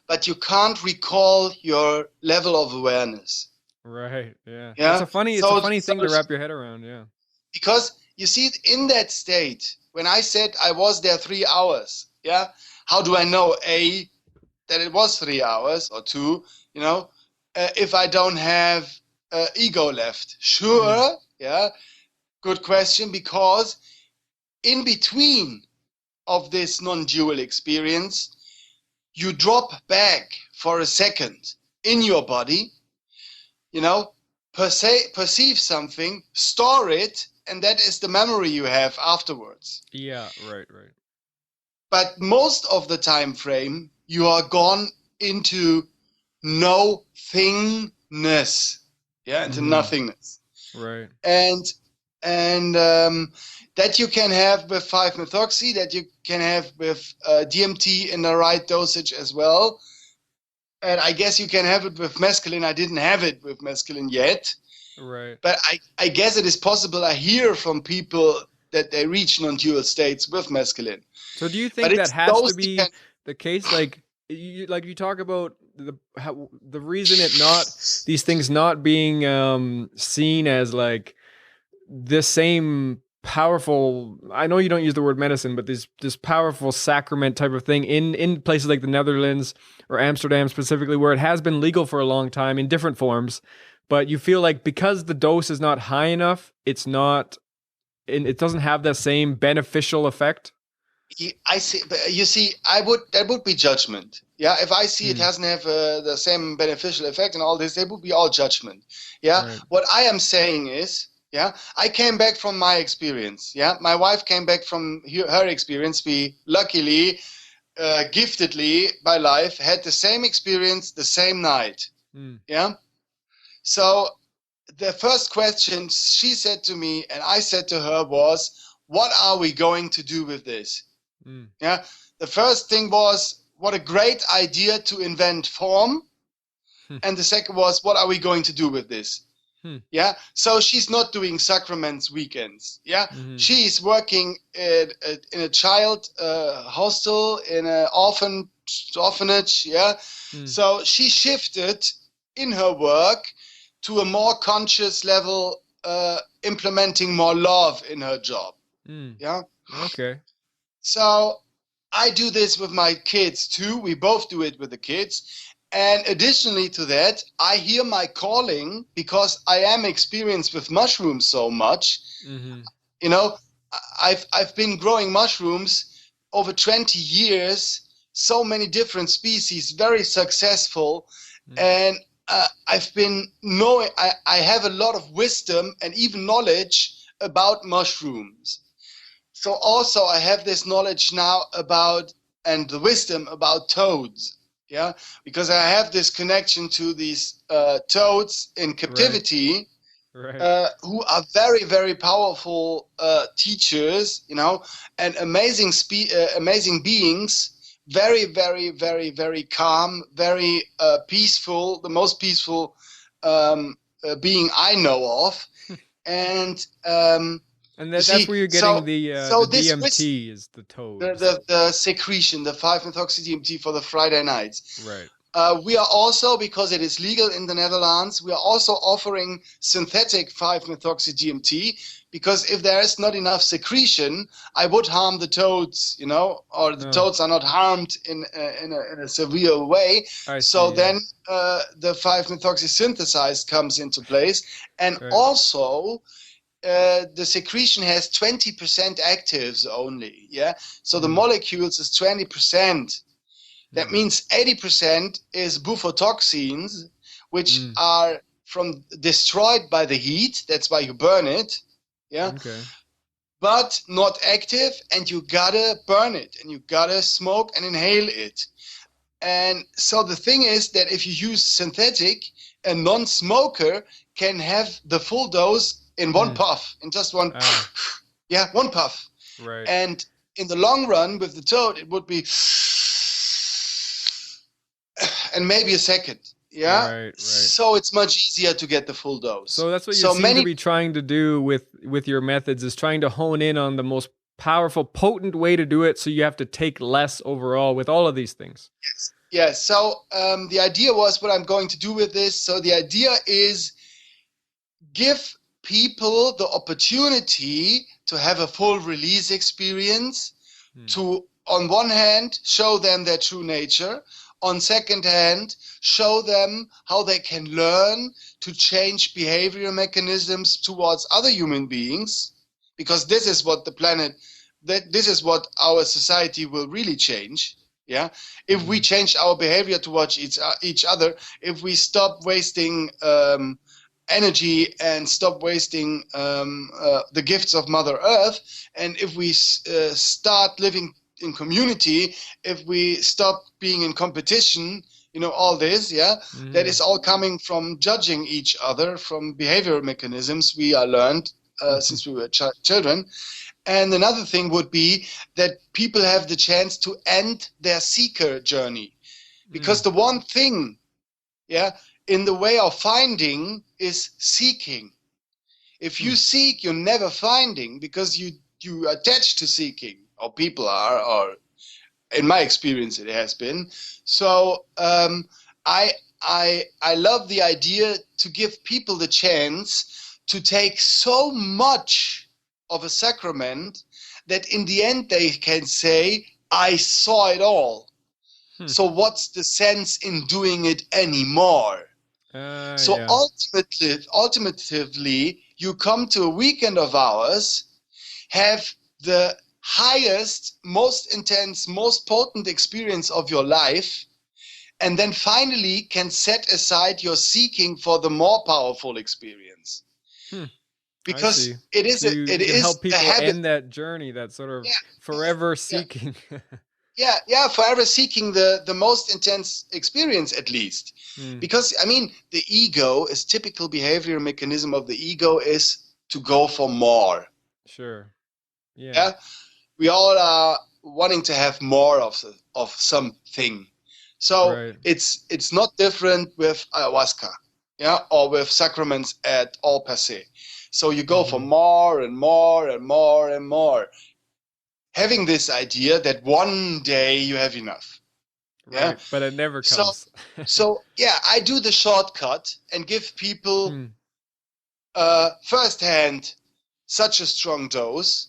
but you can't recall your level of awareness. Right. Yeah. It's a funny thing to wrap your head around. Yeah. Because you see, in that state, when I said I was there 3 hours, how do I know that it was 3 hours or 2? If I don't have ego left, sure, good question. Because in between of this non-dual experience, you drop back for a second in your body, perceive something, store it, and that is the memory you have afterwards. Yeah, right. But most of the time frame, you are gone into nothingness, into nothingness. Right. And that you can have with 5-methoxy, that you can have with DMT in the right dosage as well. And I guess you can have it with mescaline. I didn't have it with mescaline yet. Right. But I guess it is possible. I hear from people that they reach non-dual states with mescaline. So do you think that has to be the case? Like you talk about the reason these things not being seen as like the same powerful, I know you don't use the word medicine, but this powerful sacrament type of thing in places like the Netherlands or Amsterdam specifically, where it has been legal for a long time in different forms, but you feel like because the dose is not high enough, it doesn't have that same beneficial effect? I see. You see, that would be judgment. Yeah, if I see it doesn't have the same beneficial effect and all this, it would be all judgment. Yeah, right. What I am saying is, I came back from my experience. Yeah, my wife came back from her experience. We luckily, giftedly by life, had the same experience the same night. Yeah, so the first question she said to me and I said to her was, what are we going to do with this? Yeah. The first thing was, what a great idea to invent form. And the second was, what are we going to do with this? Yeah. So she's not doing sacraments weekends. Yeah. She's working in a child hostel, in an orphanage. Yeah. So she shifted in her work to a more conscious level, implementing more love in her job. Yeah. Okay. So I do this with my kids too. We both do it with the kids. And additionally to that, I hear my calling because I am experienced with mushrooms so much. You know, I've been growing mushrooms over 20 years, so many different species, very successful. And I've been knowing, I have a lot of wisdom and even knowledge about mushrooms. So also I have this knowledge now about, and the wisdom about toads. Yeah, because I have this connection to these toads in captivity, who are very, very powerful teachers, you know, and amazing beings, very, very, very, very calm, very peaceful, the most peaceful being I know of, and that's where you're getting the DMT is the toad. The secretion, the 5-methoxy-DMT for the Friday nights. Right. We are also, because it is legal in the Netherlands, we are also offering synthetic 5-methoxy-DMT, because if there is not enough secretion, I would harm the toads, you know, or the toads are not harmed in a severe way. Then the 5-methoxy synthesized comes into place, and also the secretion has 20% actives only. Yeah, so the molecules is 20%. That means 80% is bufotoxins, which are destroyed by the heat. That's why you burn it. Yeah. Okay. But not active, and you gotta burn it, and you gotta smoke and inhale it. And so the thing is that if you use synthetic, a non-smoker can have the full dose in one puff, in just one, one puff. Right. And in the long run with the toad, it would be, and maybe a second. Yeah. Right. So it's much easier to get the full dose. So that's what you seem to be trying to do with your methods, is trying to hone in on the most powerful, potent way to do it. So you have to take less overall with all of these things. Yes. So the idea was what I'm going to do with this. So the idea is give people the opportunity to have a full release experience, to, on one hand, show them their true nature, on second hand, show them how they can learn to change behavioral mechanisms towards other human beings, because this is what this is what our society will really change. Yeah, if we change our behavior towards each other, if we stop wasting energy and stop wasting the gifts of Mother Earth, and if we start living in community, if we stop being in competition, you know, all this, that is all coming from judging each other, from behavioral mechanisms we are learned since we were children. And another thing would be that people have the chance to end their seeker journey, because the one thing, in the way of finding is seeking. If you seek, you're never finding, because you attach to seeking, or people are, or in my experience it has been. So I love the idea to give people the chance to take so much of a sacrament that in the end they can say, I saw it all. So what's the sense in doing it anymore? Ultimately, you come to a weekend of ours, have the highest, most intense, most potent experience of your life, and then finally can set aside your seeking for the more powerful experience. Because it is help people end that journey, that sort of forever seeking. yeah, forever seeking the most intense experience, at least. Because I mean, the ego is typical behavioral mechanism of the ego is to go for more. Sure. Yeah. Yeah, we all are wanting to have more of something. So Right. it's not different with ayahuasca, yeah, or with sacraments at all per se. So you go for more and more and more and more, having this idea that one day you have enough. Yeah. Right. But it never So comes. so yeah, I do the shortcut and give people firsthand such a strong dose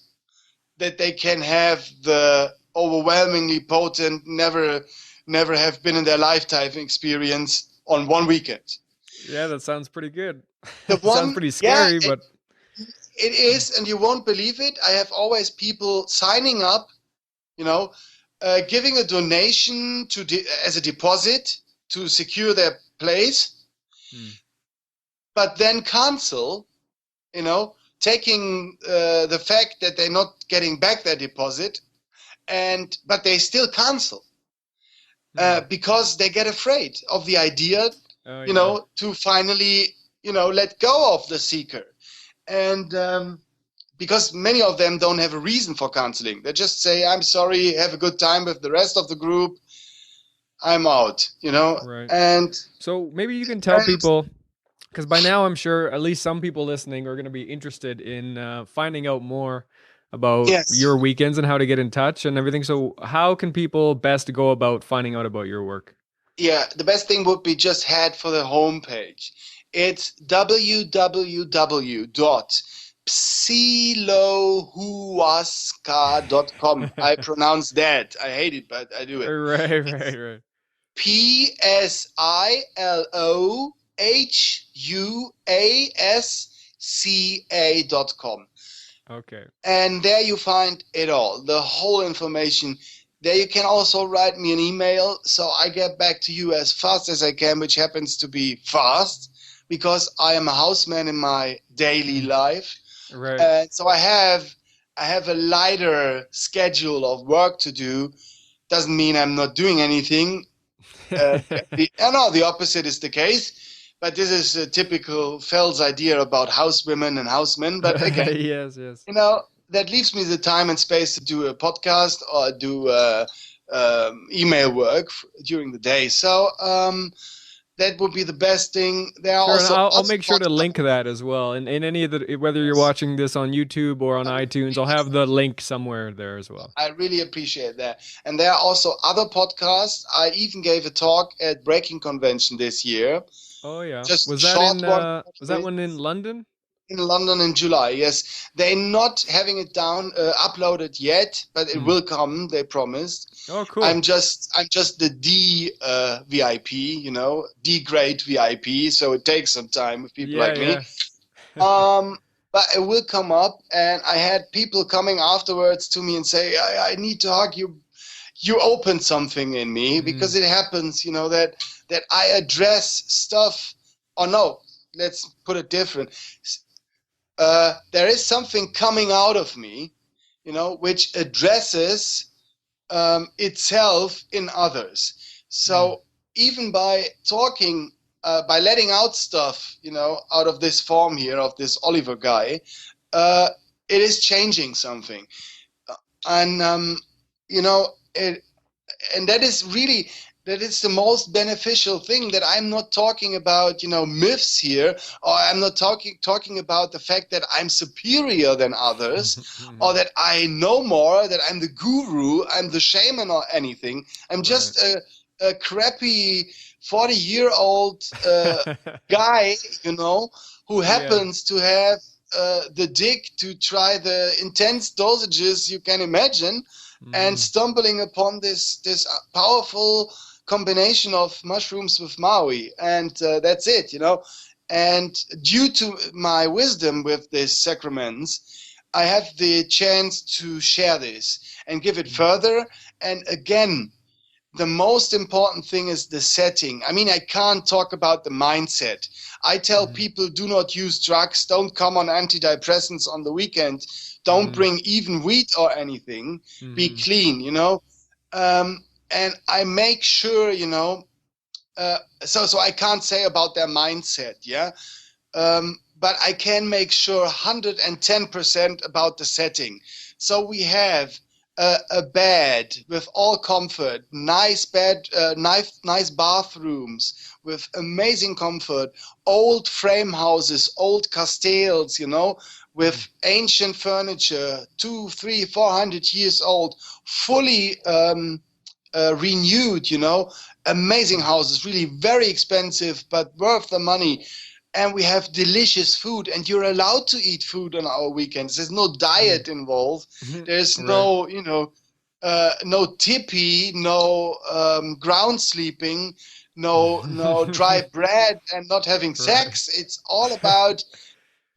that they can have the overwhelmingly potent, never have been in their lifetime experience on one weekend. Yeah, that sounds pretty good. The Sounds one, pretty yeah, scary, but it is, and you won't believe it. I have always people signing up, you know, giving a donation as a deposit to secure their place, but then cancel, you know, taking the fact that they're not getting back their deposit, but they still cancel because they get afraid of the idea, oh you yeah. know, to finally, you know, let go of the seeker. And because many of them don't have a reason for canceling. They just say, I'm sorry, have a good time with the rest of the group. I'm out, you know. Right. And So maybe you can tell people, because by now I'm sure at least some people listening are going to be interested in finding out more about your yes, weekends and how to get in touch and everything. So how can people best go about finding out about your work? yeah, the best thing would be just head for the homepage. It's www.psilohuasca.com. I pronounce that. I hate it, but I do it. Right, right, right. psilohuasca.com. Okay. And there you find it all, the whole information. There you can also write me an email so I get back to you as fast as I can, which happens to be fast because I am a houseman in my daily life. Right. And so I have a lighter schedule of work to do. Doesn't mean I'm not doing anything. The opposite is the case. But this is a typical Fels idea about housewomen and housemen. But again, yes, yes. you know, that leaves me the time and space to do a podcast or do email work during the day. So that would be the best thing. There are Sure, and also I'll other make sure to link podcasts. that as well. And in any of the, whether you're Yes. watching this on YouTube or on iTunes, I'll have the link somewhere there as well. I really appreciate that. And there are also other podcasts. I even gave a talk at Breaking Convention this year. Oh yeah. Just Was that short in one. in London? In London in July, yes. They're not having it uploaded yet, but it will come. They promised. Oh, cool. I'm just the D VIP, you know, D grade VIP. So it takes some time with people like me. But it will come up, and I had people coming afterwards to me and say, I need to hug you. You opened something in me because it happens, you know, that I address stuff. Or no, let's put it different. There is something coming out of me, you know, which addresses itself in others. So even by talking, by letting out stuff, you know, out of this form here of this Oliver guy, it is changing something, and you know, and that is really. That is the most beneficial thing, that I'm not talking about, you know, myths here, or I'm not talking about the fact that I'm superior than others, or that I know more, that I'm the guru, I'm the shaman or anything. I'm just a crappy 40-year-old guy, you know, who happens to have the dick to try the intense dosages you can imagine, and stumbling upon this powerful combination of mushrooms with MAOI, and that's it, you know. And due to my wisdom with these sacraments, I have the chance to share this and give it further. And again, the most important thing is the setting. I mean, I can't talk about the mindset. I tell people, do not use drugs, don't come on antidepressants on the weekend, don't bring even weed or anything, be clean, you know. And I make sure, so I can't say about their mindset, yeah. But I can make sure 110% about the setting. So we have a bed with all comfort, nice bed, nice bathrooms with amazing comfort, old frame houses, old castells, with ancient furniture, 200, 300, 400 years old, fully renewed, amazing houses, really very expensive, but worth the money. And we have delicious food, and you're allowed to eat food on our weekends. There's no diet involved. There's Right. no tippy, no ground sleeping, no dry bread and not having Right. sex. It's all about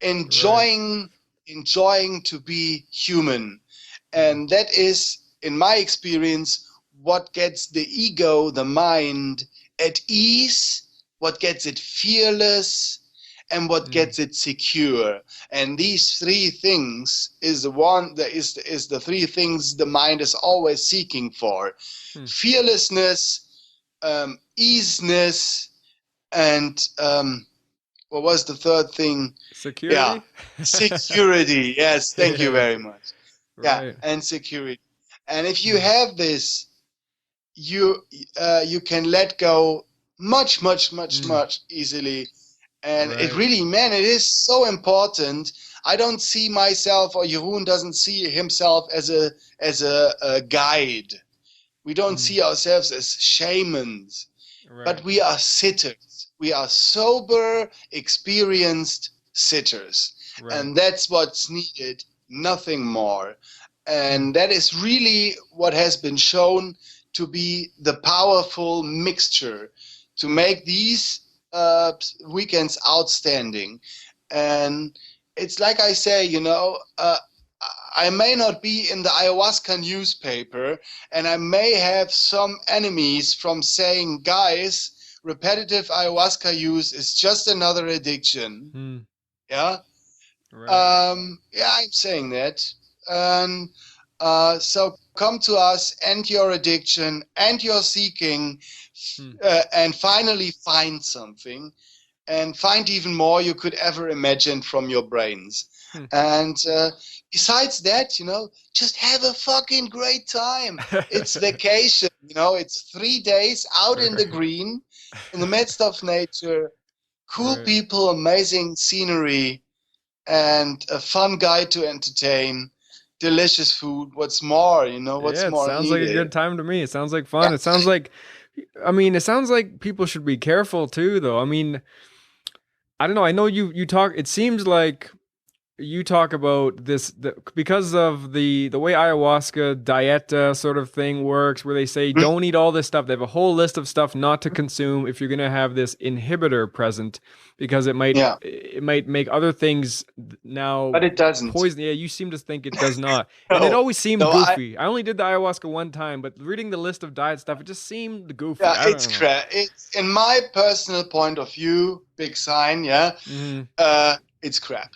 Right. enjoying to be human. And that is, in my experience, what gets the ego, the mind, at ease, what gets it fearless, and what Mm. gets it secure. And these three things is the one that is the three things the mind is always seeking for: Mm. fearlessness, easiness, and what was the third thing? Yeah, Security? security. Yes, thank you Yeah. very much. Yeah, Right. and security. And if you Mm. have this, you can let go much, much, much, Mm. much easily. And it Right. really, man, it is so important. I don't see myself, or Jeroen doesn't see himself as a guide. We don't Mm. see ourselves as shamans, but Right. we are sitters. We are sober, experienced sitters. Right. And that's what's needed, nothing more. Mm. And that is really what has been shown to be the powerful mixture to make these weekends outstanding. And it's like I say, I may not be in the ayahuasca newspaper, and I may have some enemies from saying, guys, repetitive ayahuasca use is just another addiction. Mm. Yeah. Right. Yeah, I'm saying that. And so come to us, end your addiction, end your seeking, Mm. and finally find something, and find even more you could ever imagine from your brains. Mm. And besides that, just have a fucking great time. It's vacation, it's 3 days out in the Right. green, in the midst of nature, cool Right. people, amazing scenery, and a fun guy to entertain, delicious food. What's more, what's Yeah, it more sounds like a needed? good time to me. It sounds like Yeah, fun. It sounds like, I mean, it sounds like people should be careful too, though. I mean, I don't know. I know you talk. It seems like you talk about because of the way ayahuasca dieta sort of thing works, where they say don't eat all this stuff. They have a whole list of stuff not to consume if you're going to have this inhibitor present, because yeah, it might make other things now but it doesn't. poison. Yeah, you seem to think it does not, and it No, always seemed no, goofy. I only did the ayahuasca one time, but reading the list of diet stuff, it just seemed goofy. yeah, I it's don't know. crap. It's in my personal point of view, big sign. Yeah, Hmm. it's crap.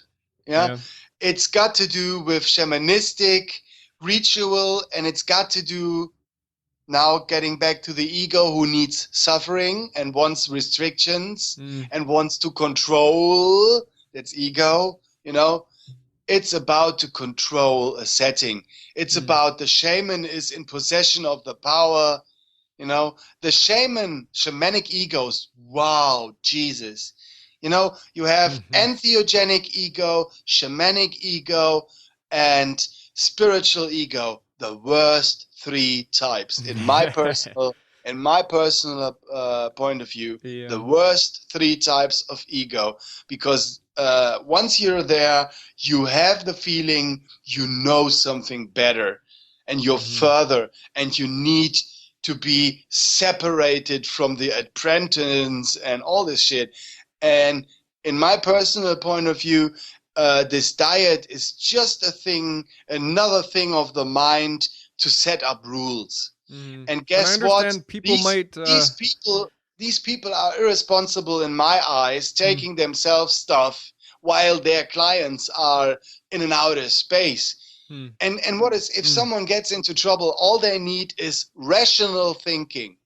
Yeah, Yeah. it's got to do with shamanistic ritual, and it's got to do now getting back to the ego who needs suffering and wants restrictions Mm. and wants to control. That's ego. It's about to control a setting. It's Mm. about the shaman is in possession of the power. The shamanic egos. Wow, Jesus. You have entheogenic ego, shamanic ego, and spiritual ego. The worst three types, in my personal point of view, the Yeah. worst three types of ego, because once you're there, you have the feeling you know something better, and you're Hmm. further, and you need to be separated from the apprentice and all this shit. And in my personal point of view, this diet is just another thing of the mind to set up rules. Hmm. And But I guess what? understand people These might. these people these people are irresponsible in my eyes, Hmm. taking themselves stuff while their clients are in an outer space. Hmm. And what is, if Hmm. someone gets into trouble, all they need is rational thinking.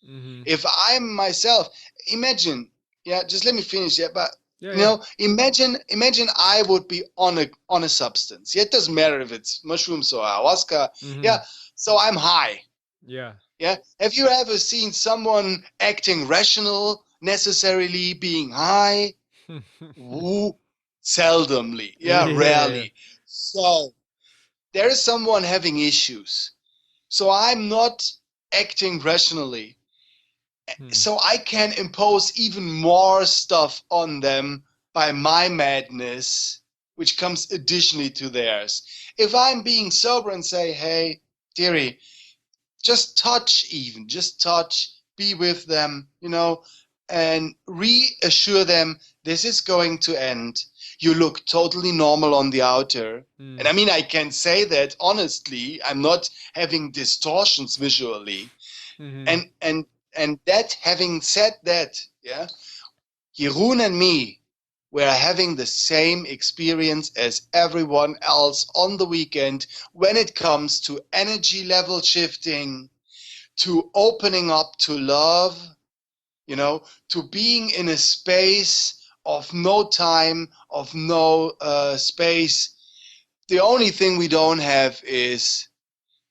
Mm-hmm. If I'm myself, imagine, yeah, just let me finish. Yeah, but Yeah, you yeah. know, imagine I would be on a substance. Yeah, it doesn't matter if it's mushrooms or ayahuasca. Mm-hmm. Yeah, so I'm high. Yeah. Yeah, have you ever seen someone acting rational, necessarily being high? Woo, seldomly. Yeah, Yeah. rarely. So there is someone having issues. So I'm not acting rationally. Hmm. So I can impose even more stuff on them by my madness, which comes additionally to theirs. If I'm being sober and say, hey, dearie, just touch, just touch, be with them, and reassure them this is going to end. You look totally normal on the outer. Hmm. And I mean, I can say that honestly, I'm not having distortions visually. Mm-hmm. And that, having said that, yeah, Jeroen and me were having the same experience as everyone else on the weekend when it comes to energy level shifting, to opening up to love, to being in a space of no time, of no space. The only thing we don't have is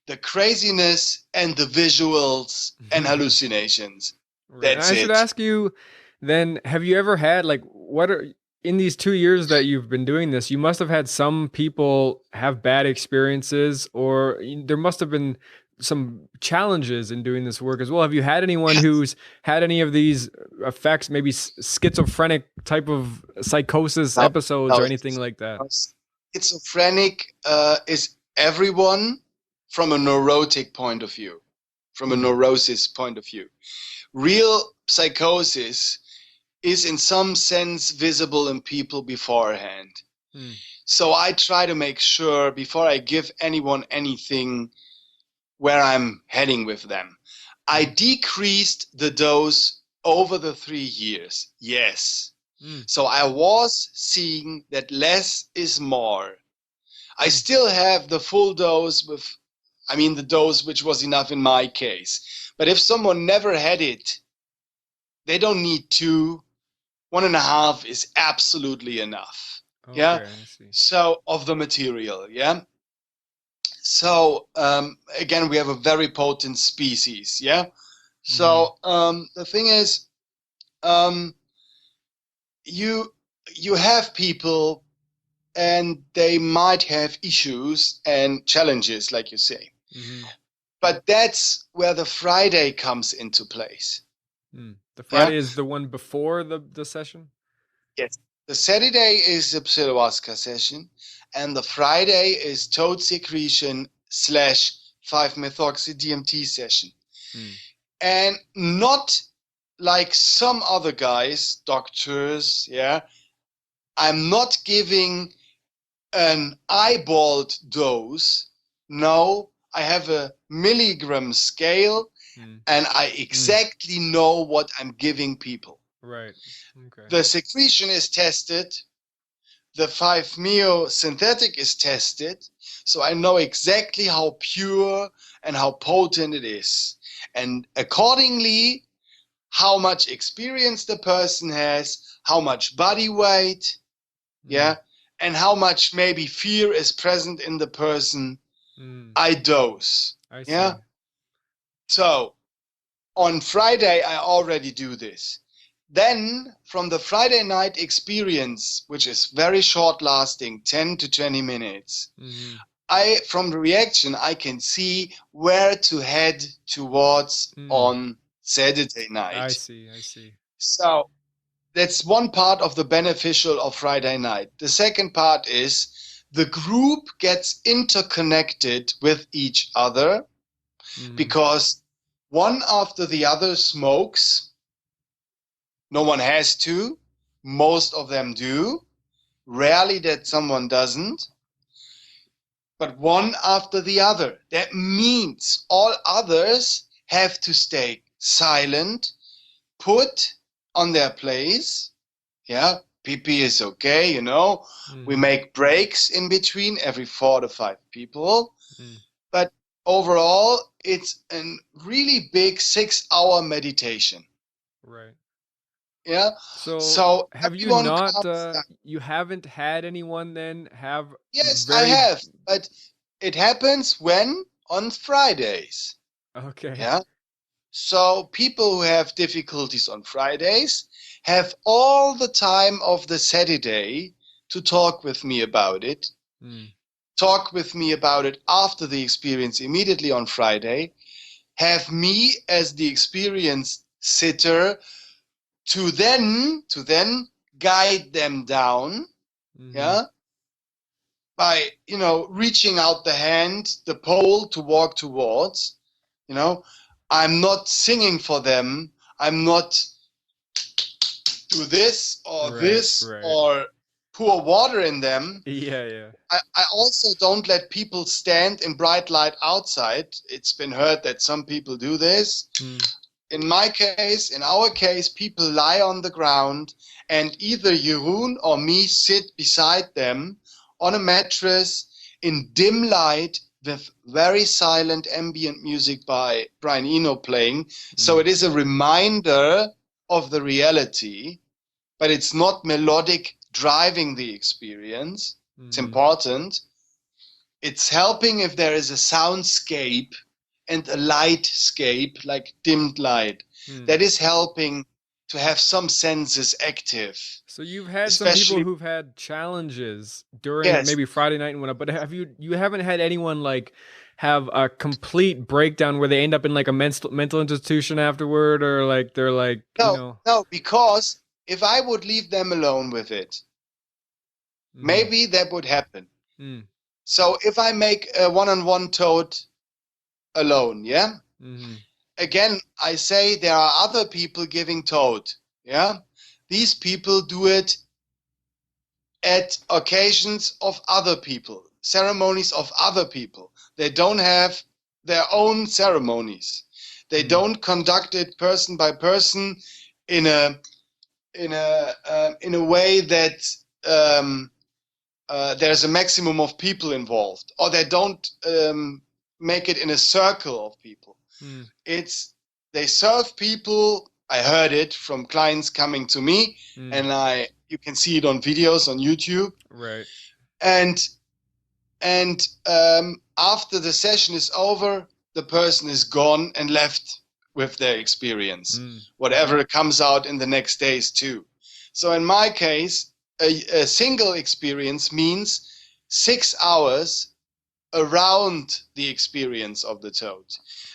the craziness and the visuals and hallucinations. Right. And That's I should it. ask you then, have you ever had like what are in these 2 years that you've been doing this, you must have had some people have bad experiences or there must have been some challenges in doing this work as well. Have you had anyone who's had any of these effects, maybe schizophrenic type of psychosis No, episodes no, or anything like that? schizophrenic is everyone from a neurotic point of view, from a Hmm. neurosis point of view. Real psychosis is in some sense visible in people beforehand. Hmm. So I try to make sure before I give anyone anything where I'm heading with them. I decreased the dose over the 3 years. Yes. Hmm. So I was seeing that less is more. I Hmm. still have the full dose the dose which was enough in my case. But if someone never had it, they don't need two. 1.5 is absolutely enough. Yeah. Okay, I see. So of the material. Yeah. So again, we have a very potent species. Yeah. Mm-hmm. So the thing is, um, you you have people, and they might have issues and challenges, like you say. Mm-hmm. But that's where the Friday comes into place. Mm. The Yeah. Friday is the one before the session? Yes. The Saturday is the Psilohuasca session, and the Friday is toad secretion slash 5-methoxy DMT session. Mm. And not like some other guys, doctors, yeah. I'm not giving an eyeballed dose. No, I have a milligram scale, Mm. and I Mm. exactly know what I'm giving people. Right. Okay. The secretion is tested. The 5-meo synthetic is tested. So I know exactly how pure and how potent it is. And accordingly, how much experience the person has, how much body weight, Mm. yeah, and how much maybe fear is present in the person, Mm. I dose. I Yeah. see. So on Friday, I already do this. Then from the Friday night experience, which is very short lasting, 10 to 20 minutes, Mm-hmm. from the reaction, I can see where to head towards Mm. on Saturday I night. see. I see. So that's one part of the beneficial of Friday night. The second part is the group gets interconnected with each other Mm-hmm. because one after the other smokes. No one has to. Most of them do. Rarely that someone doesn't. But one after the other. That means all others have to stay silent, put on their place, yeah, PP is okay, you know. We Mm-hmm. make breaks in between every 4 to 5 people. Mm. But overall, it's a really big 6 hour meditation. Right. Yeah. So So have you everyone not comes. you haven't had anyone then have Yes, I very have. But it happens when? On Fridays. okay. Yeah. So people who have difficulties on Fridays have all the time of the Saturday to talk with me about it. Mm. Talk with me about it after the experience immediately on Friday. Have me as the experience sitter to then guide them down, Mm-hmm. yeah, by reaching out the hand, the pole to walk towards. You know, I'm not singing for them. I'm not do Right, this right. or pour water in them. Yeah, yeah. I also don't let people stand in bright light outside. It's been heard that some people do this. Mm. In our case, people lie on the ground and either Jeroen or me sit beside them on a mattress in dim light with very silent ambient music by Brian Eno playing. So Mm. it is a reminder of the reality, but it's not melodic driving the experience. It's Mm-hmm. important. It's helping if there is a soundscape and a lightscape, like dimmed light. Mm. That is helping to have some senses active. So you've had some people Especially, who've had challenges during yes. maybe Friday night and whatnot, but you haven't had anyone like have a complete breakdown where they end up in like a mental institution afterward, or like they're like, you No, know. no, because if I would leave them alone with it, Mm-hmm. maybe that would happen. Mm. So if I make a one-on-one toad alone, yeah? Mm-hmm. Again, I say there are other people giving toad, yeah? These people do it at occasions of other people, ceremonies of other people. They don't have their own ceremonies. They Mm. don't conduct it person by person in a way that there's a maximum of people involved, or they don't make it in a circle of people. Mm. It's they serve people. I heard it from clients coming to me, Mm. and you can see it on videos on YouTube. Right. And after the session is over, the person is gone and left with their experience, Mm. whatever comes out in the next days too. So in my case, a single experience means 6 hours around the experience of the toad.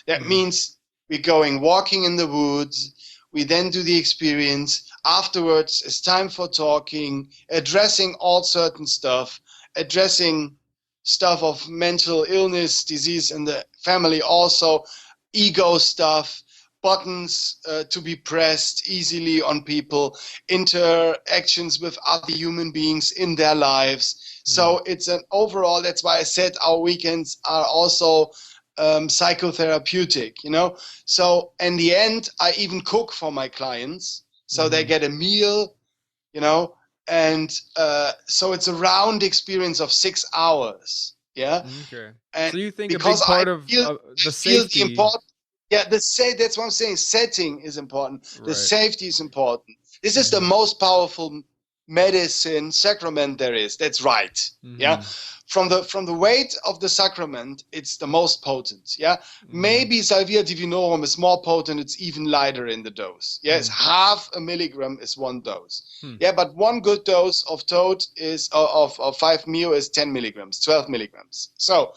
That Mm. means we're going walking in the woods. We then do the experience. Afterwards, it's time for talking, addressing all certain stuff, addressing stuff of mental illness, disease in the family, also ego stuff, buttons to be pressed easily on people, interactions with other human beings in their lives. Mm. So it's an overall, that's why I said our weekends are also psychotherapeutic, So in the end, I even cook for my clients. So they Mm-hmm. get a meal, and so it's a round experience of 6 hours. Yeah. Okay. And So you think a because big I part of feel, the the safety, important, yeah, that's what I'm saying. Setting is important. The right? safety is important. This is the Mm-hmm. most powerful medicine sacrament there is. That's right. Yeah. Mm-hmm. From the weight of the sacrament, it's the most potent. Yeah. Mm-hmm. Maybe Salvia divinorum is more potent. It's even lighter in the dose. Yeah. It's Mm. half a milligram is one dose. Hmm. Yeah, but one good dose of toad is of 5-MeO is 10 milligrams, 12 milligrams. So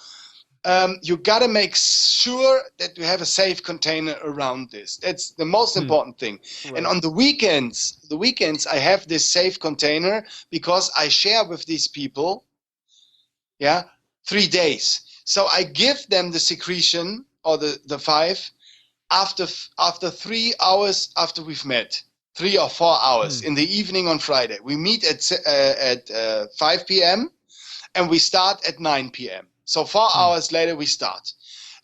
you got to make sure that you have a safe container around this. That's the most Hmm. important thing. And Right. on the weekends, I have this safe container because I share with these people, yeah, 3 days. So I give them the secretion or the five after 3 hours after we've met. 3 or 4 hours Hmm. in the evening on Friday. We meet at 5 p.m. and we start at 9 p.m. So 4 hours later we start.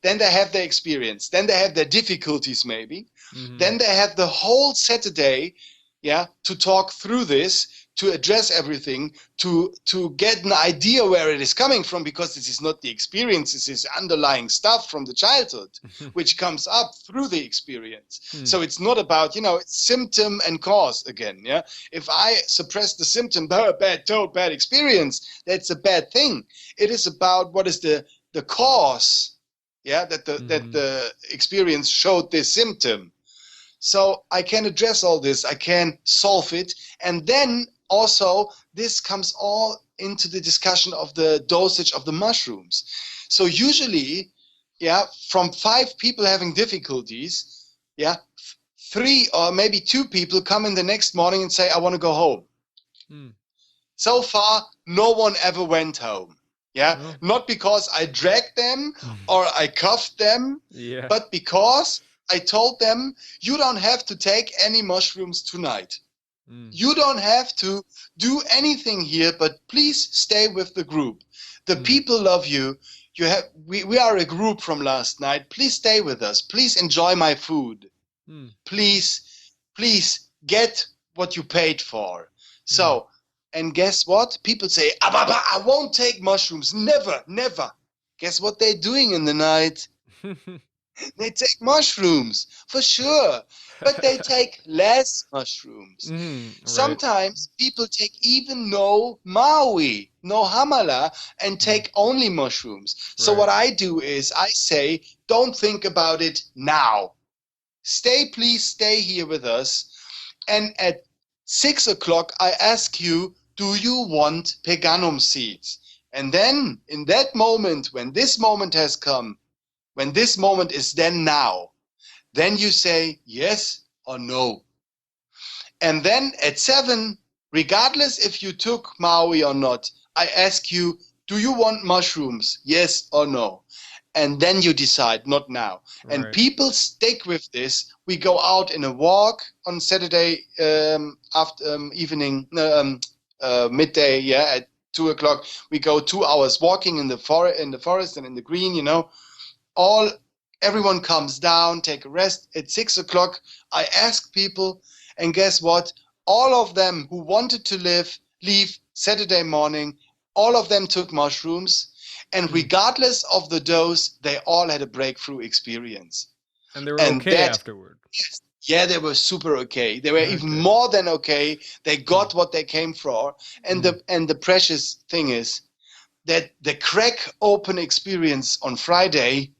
Then they have their experience. Then they have their difficulties maybe. Mm-hmm. Then they have the whole Saturday, yeah, to talk through this, to address everything, to get an idea where it is coming from, because this is not the experience, this is underlying stuff from the childhood, which comes up through the experience. So it's not about, symptom and cause again. Yeah, if I suppress the symptom, bad toe, bad experience, that's a bad thing. It is about what is the cause, that the experience showed this symptom. So I can address all this, I can solve it, and then also this comes all into the discussion of the dosage of the mushrooms. So usually, from 5 people having difficulties, 3 or maybe 2 people come in the next morning and say, I want to go home. So far, no one ever went home. Not because I dragged them or I cuffed them, but because I told them, you don't have to take any mushrooms tonight. You don't have to do anything here, but please stay with the group. The people love you. We are a group from last night. Please stay with us. Please enjoy my food. Please get what you paid for. So, and guess what? People say, I won't take mushrooms. Never, never. Guess what they're doing in the night? They take mushrooms, for sure, but they take less mushrooms. Sometimes people take even no MAOI, no Hamala, and take only mushrooms. So what I do is I say, don't think about it now. Please stay here with us. And at 6 o'clock, I ask you, do you want peganum seeds? And then in that moment, when this moment has come, when this moment is then now, then you say yes or no. And then at 7, regardless if you took MAOI or not, I ask you, do you want mushrooms? Yes or no? And then you decide, not now. And people stick with this. We go out in a walk on Saturday after evening, midday, at 2 o'clock. We go 2 hours walking in the forest and in the green, Everyone comes down, take a rest. At 6 o'clock, I ask people, and guess what? All of them who wanted to leave Saturday morning, all of them took mushrooms, and regardless of the dose, they all had a breakthrough experience. And they were okay afterward. Yeah, they were super okay. They were even more than okay. They got what they came for. And the precious thing is that the crack open experience on Friday,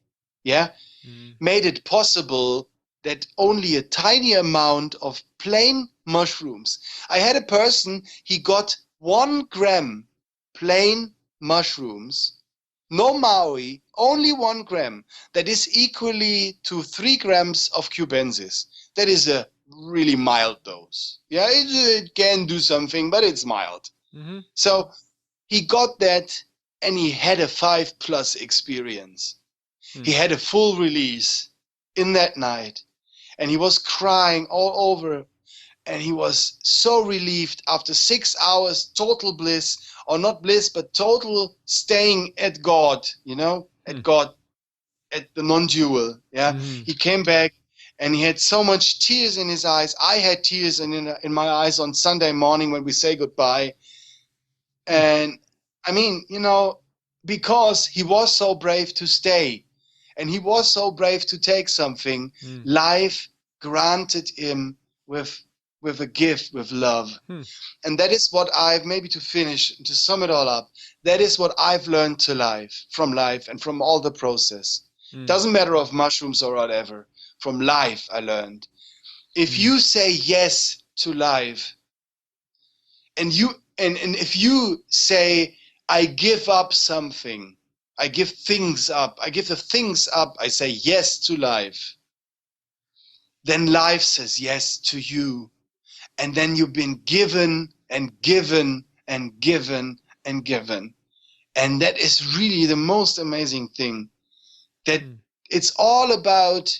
made it possible that only a tiny amount of plain mushrooms. I had a person, he got 1 gram plain mushrooms, no MAOI, only 1 gram. That is equally to 3 grams of cubensis. That is a really mild dose. Yeah, it can do something, but it's mild. So he got that, and he had a 5+ experience. He had a full release in that night, and he was crying all over, and he was so relieved after 6 hours, total bliss, or not bliss, but total staying at God, at God, at the non-dual. He came back, and he had so much tears in his eyes. I had tears in my eyes on Sunday morning when we say goodbye. And I mean, because he was so brave to stay, and he was so brave to take something, life granted him with a gift, with love. And that is what maybe to finish, to sum it all up, that is what I've learned from life and from all the process. Doesn't matter of mushrooms or whatever. From life I learned. If you say yes to life, and if you say, I give up something, I give things up, I give the things up, I say yes to life, then life says yes to you. And then you've been given and given and given and given. And that is really the most amazing thing, that it's all about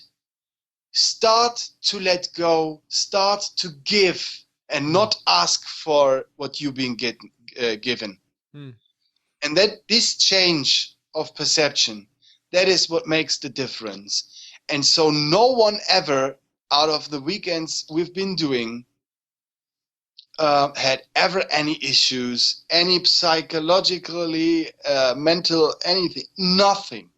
start to let go, start to give, and not ask for what you've been given. And that this change of perception, that is what makes the difference. And so no one ever, out of the weekends we've been doing, had ever any issues, any psychologically, mental, anything, nothing.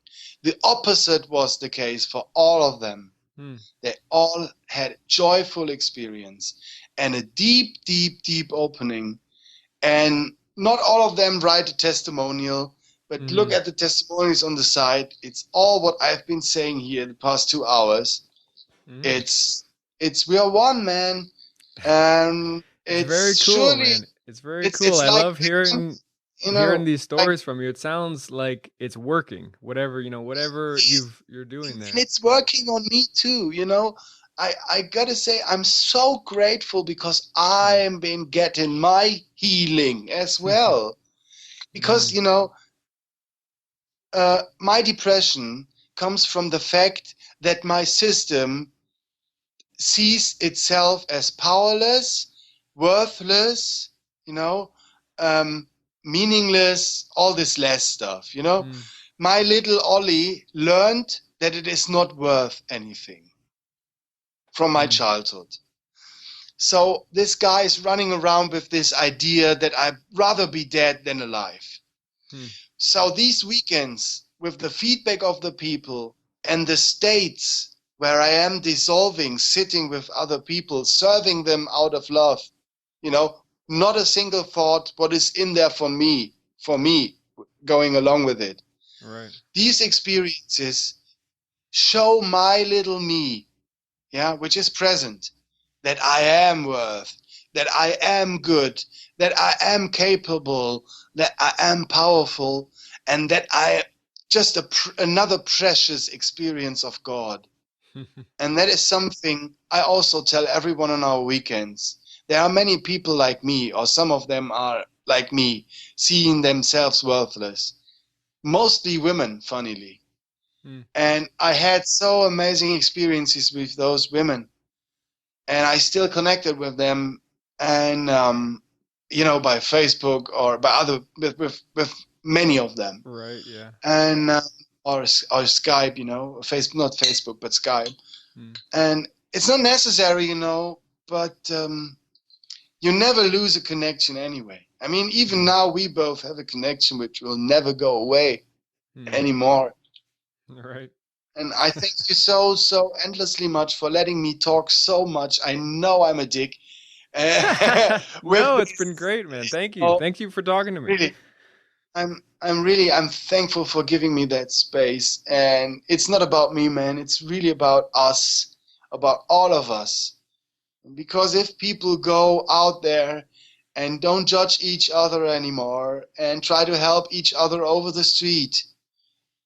The opposite was the case for all of them. Hmm. They all had joyful experience and a deep, deep, deep opening. And not all of them write a testimonial, but look Mhm. at the testimonies on the side. It's all what I've been saying here the past 2 hours. Mhm. It's we are one, man. And It's very it's cool, surely man. It's very cool. it's I like, love you hearing know, these like, stories from you. It sounds like it's working. Whatever, whatever you're doing and there. it's working on me too, you know. I gotta say I'm so grateful because I'm been getting my healing as well. Because, Mm. you know, my depression comes from the fact that my system sees itself as powerless, worthless, you know, um, meaningless, all this less stuff, you know. Mm. My little Ollie learned that it is not worth anything from my Mm. childhood. So this guy is running around with this idea that I'd rather be dead than alive. Mm. So these weekends, with the feedback of the people and the states where I am dissolving, sitting with other people, serving them out of love, you know, not a single thought, what is in there for me, going along with it. Right. These experiences show my little me, yeah, which is present, that I am worth, that I am good, that I am capable, that I am powerful, and that I just another precious experience of God. And that is something I also tell everyone on our weekends. There are many people like me, or some of them are like me, seeing themselves worthless. Mostly women, funnily. Mm. And I had so amazing experiences with those women, and I still connected with them, and you know, by Facebook or by other with many of them, Right. Yeah. and or Skype, you know, Facebook, not Facebook, but Skype, Mm. and it's not necessary, you know, but you never lose a connection anyway. I mean, even Mm. now we both have a connection which will never go away Mm. anymore. Right. And I thank you so, so endlessly much for letting me talk so much. I know I'm a dick. With No, it's been this, great, man. Thank you. oh, Thank you for talking to me. really, I'm thankful for giving me that space. And it's not about me, man. It's really about us, about all of us. Because if people go out there and don't judge each other anymore and try to help each other over the street,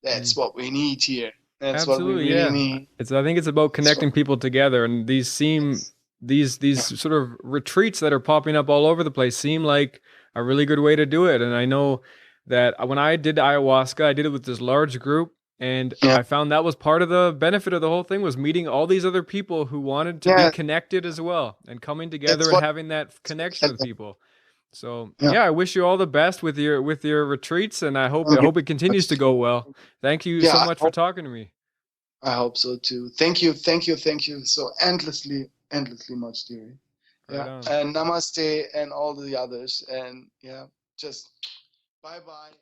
Mm. that's what we need here. That's what we Absolutely, really yeah. need. I think it's about That's what, connecting people together, and these yeah. sort of retreats that are popping up all over the place seem like a really good way to do it. And I know that when I did ayahuasca, I did it with this large group, and Yeah. I found that was part of the benefit of the whole thing was meeting all these other people who wanted to be Yeah. connected as well and coming together That's and what. having that connection with people. So Yeah. yeah, I wish you all the best with your retreats, and I Thank you hope it very continues much. to go well. Thank you Yeah, so much for talking to me. I hope so too. Thank you, thank you, thank you so endlessly, endlessly much, dearie. Right Yeah, on. and namaste and all the others, and yeah, just bye bye.